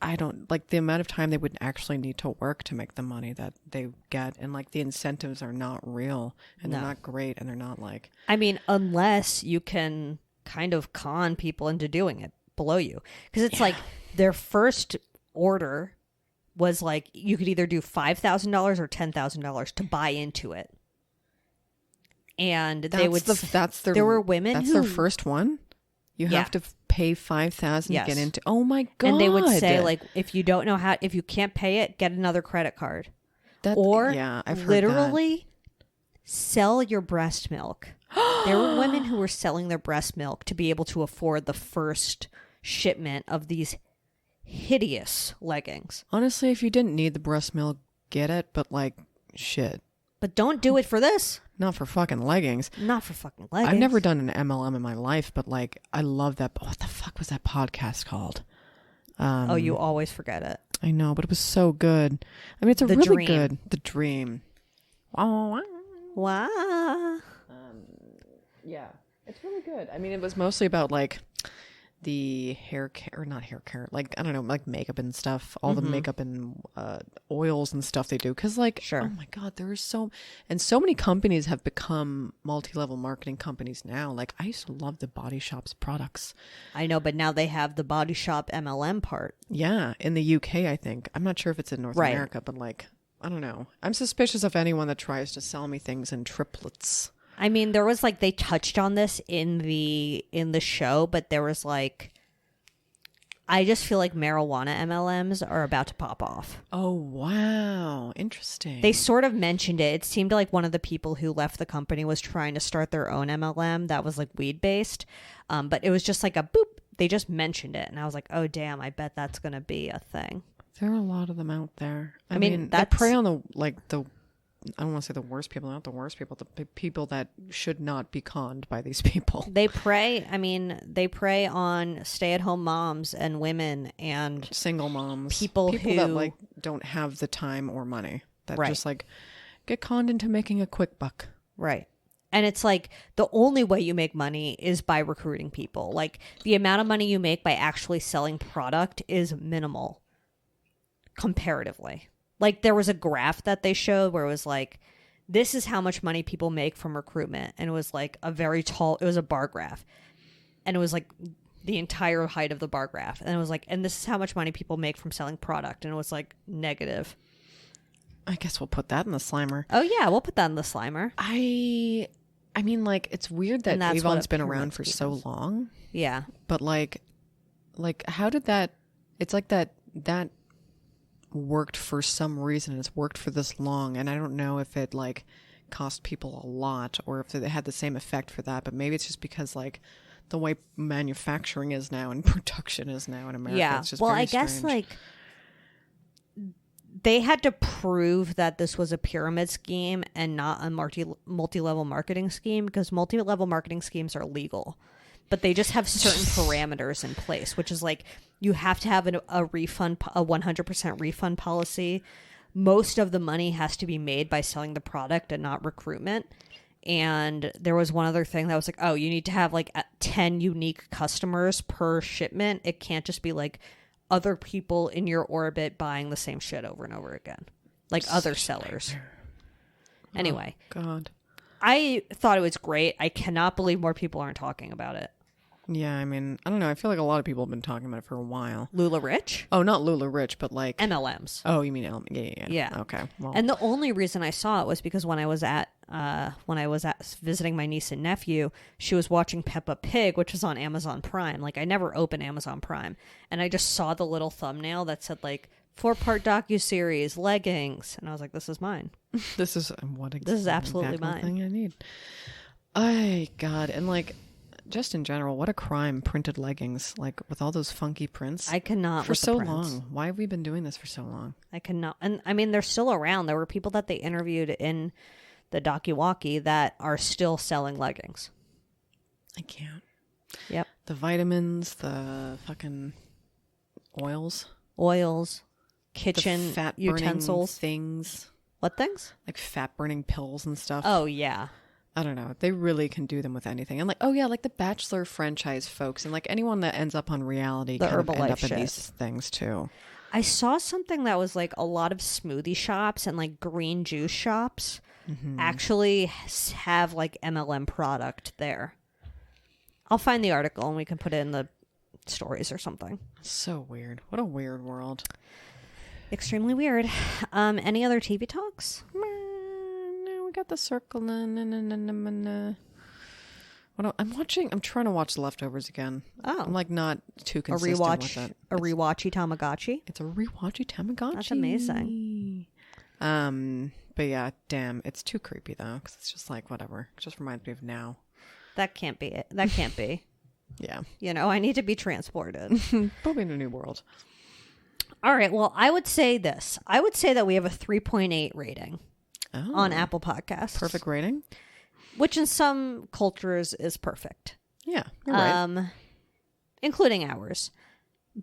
I don't like the amount of time they would actually need to work to make the money that they get, and like the incentives are not real, and they're not great, and they're not like. I mean, unless you can kind of con people into doing it below you, because it's like their first order was like you could either do $5,000 or $10,000 to buy into it, and they would. There were women That's who their first one. You have to pay $5,000 Yes. to get into. Oh my god! And they would say like, if you don't know how, if you can't pay it, get another credit card, I've heard literally sell your breast milk. There were women who were selling their breast milk to be able to afford the first shipment of these hideous leggings. Honestly, if you didn't need the breast milk, get it. But like, shit, But don't do it for this. not for fucking leggings. Not for fucking leggings. I've never done an MLM in my life, but like, I love that. What the fuck was that podcast called? Oh, you always forget it. I know, but it was so good. I mean, it's a The really Dream. good. The Dream. Oh, Wow. yeah, it's really good. I mean, it was mostly about like the hair care, or not hair care, like I don't know, like makeup and stuff, all the makeup and oils and stuff they do. Because like, Sure. oh my god, there is so many companies have become multi-level marketing companies now. Like I used to love the Body Shop's products. I know, but now they have the Body Shop MLM part. Yeah, in the UK, I think. I'm not sure if it's in North Right. America, but like, I don't know. I'm suspicious of anyone that tries to sell me things in triplets. I mean, there was like they touched on this in the show, but there was like, I just feel like marijuana MLMs are about to pop off. Oh wow, interesting. They sort of mentioned it. It seemed like one of the people who left the company was trying to start their own MLM that was like weed based, but it was just like a boop. They just mentioned it, and I was like, oh damn, I bet that's gonna be a thing. There are a lot of them out there. I mean, they that's- prey on the I don't want to say the worst people, not the worst people, the people that should not be conned by these people. They prey. I mean, they prey on stay-at-home moms and women and Single moms, People that who- like don't have the time or money, that Right. just like get conned into making a quick buck. right. And it's like the only way you make money is by recruiting people. Like the amount of money you make by actually selling product is minimal comparatively. Like there was a graph that they showed where it was like, this is how much money people make from recruitment. And it was like it was a bar graph. And it was like the entire height of the bar graph. And it was like, and this is how much money people make from selling product. And it was like negative. I guess we'll put that in the Slimer. Oh yeah, we'll put that in the Slimer. I mean, like, it's weird that And that's what Avon's a been pyramid around for scheme so is. long, Yeah. but like how did that? It's like that worked for some reason. It's worked for this long, and I don't know if it like cost people a lot or if it had the same effect for that. But maybe it's just because like the way manufacturing is now and production is now in America. Yeah. It's just Well, very I guess strange. like they had to prove that this was a pyramid scheme and not a multi-level marketing scheme, because multi-level marketing schemes are legal, but they just have certain parameters in place, which is like you have to have a refund, a 100% refund policy. Most of the money has to be made by selling the product and not recruitment. And there was one other thing that was like, oh, you need to have like 10 unique customers per shipment. It can't just be like other people in your orbit buying the same shit over and over again, like other sellers. Anyway, God. I thought it was great. I cannot believe more people aren't talking about it. Yeah, I mean, I don't know. I feel like a lot of people have been talking about it for a while. Lula Rich? Oh, not Lula Rich, but like MLMs. Oh, you mean yeah. Yeah. Okay. Well, And the only reason I saw it was because when I was at visiting my niece and nephew, she was watching Peppa Pig, which was on Amazon Prime. Like I never open Amazon Prime, and I just saw the little thumbnail that said like 4-part docuseries, leggings, and I was like, this is mine. this is This is absolutely exact mine. thing I need. God, and like just in general, what a crime, printed leggings, like with all those funky prints. I cannot for with the so prints. long. Why have we been doing this for so long? I cannot. And I mean, they're still around. There were people that they interviewed in the docuwalkie that are still selling leggings. I can't. Yep. The vitamins, the fucking oils, kitchen the fat utensils. things, What things? like fat burning pills and stuff. Oh, yeah. I don't know. They really can do them with anything. And like, oh yeah, like the Bachelor franchise folks and like anyone that ends up on reality The kind of end Herbalife up shit. in these things too. I saw something that was like a lot of smoothie shops and like green juice shops actually have like MLM product there. I'll find the article and we can put it in the stories or something. So weird. What a weird world. Extremely weird. Any other TV talks? No, we got The Circle. I'm trying to watch The Leftovers again. Oh. I'm like not too A consistent with it. rewatchy Tamagotchi. It's a rewatchy Tamagotchi. That's amazing. But yeah, damn, it's too creepy though, because it's just like whatever. It just reminds me of now. That can't be it. That can't be. Yeah, You know, I need to be transported. probably in a new world. All right. Well, I would say this. I would say that we have a 3.8 rating on Apple Podcasts. Perfect rating. Which in some cultures is perfect. Yeah, you're right. Including ours.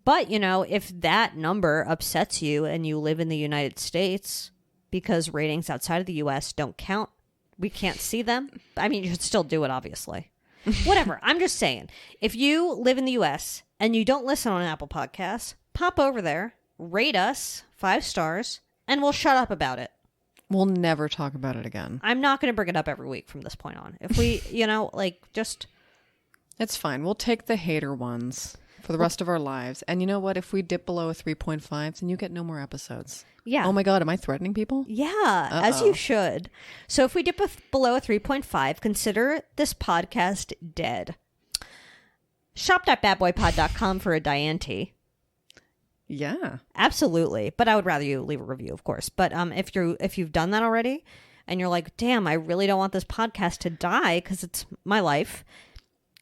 But, you know, if that number upsets you and you live in the United States because ratings outside of the U.S. don't count, we can't see them. I mean, you should still do it, obviously. Whatever. I'm just saying. If you live in the U.S. and you don't listen on Apple Podcasts, pop over there, rate us 5 stars, and we'll shut up about it. We'll never talk about it again. I'm not going to bring it up every week from this point on. If we, you know, like, just... It's fine. We'll take the hater ones for the rest of our lives. And you know what? If we dip below a 3.5, then you get no more episodes. Yeah. Oh my God, am I threatening people? Yeah, as you should. So if we dip below a 3.5, consider this podcast dead. Shop.badboypod.com for a Diane tea. Yeah. Absolutely. But I would rather you leave a review, of course. But if you've done that already and you're like, damn, I really don't want this podcast to die because it's my life,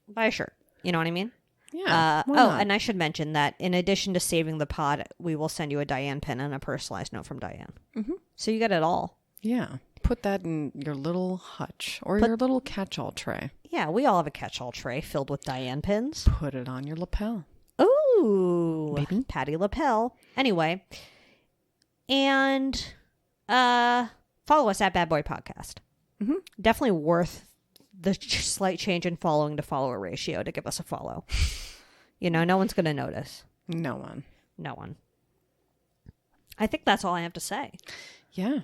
buy a shirt. You know what I mean? Yeah. why not? And I should mention that in addition to saving the pod, we will send you a Diane pin and a personalized note from Diane. Mm-hmm. So you get it all. Yeah. Put that in your little hutch or your little catch-all tray. Yeah, we all have a catch-all tray filled with Diane pins. Put it on your lapel. Ooh, Maybe. Patty lapel. Anyway, and follow us at Bad Boy Podcast. Mm-hmm. Definitely worth the slight change in following to follower ratio to give us a follow. You know, no one's going to notice. No one. No one. I think that's all I have to say. Yeah.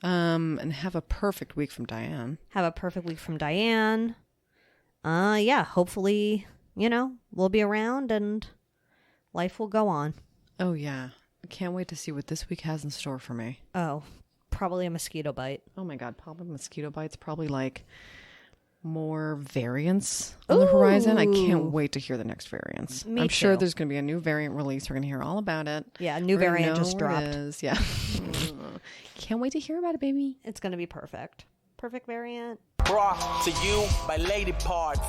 And have a perfect week from Diane. Have a perfect week from Diane. Yeah, hopefully, you know, we'll be around and life will go on. Oh, yeah. I can't wait to see what this week has in store for me. Oh, probably a mosquito bite. Oh, my God. Probably mosquito bites. Probably like more variants on the horizon. I can't wait to hear the next variants. Me I'm sure too. there's going to be a new variant release. We're going to hear all about it. Yeah, a new We're gonna variant know just where it dropped. is. Yeah. Can't wait to hear about it, baby. It's going to be perfect. Perfect variant. Brought to you by Lady Parts.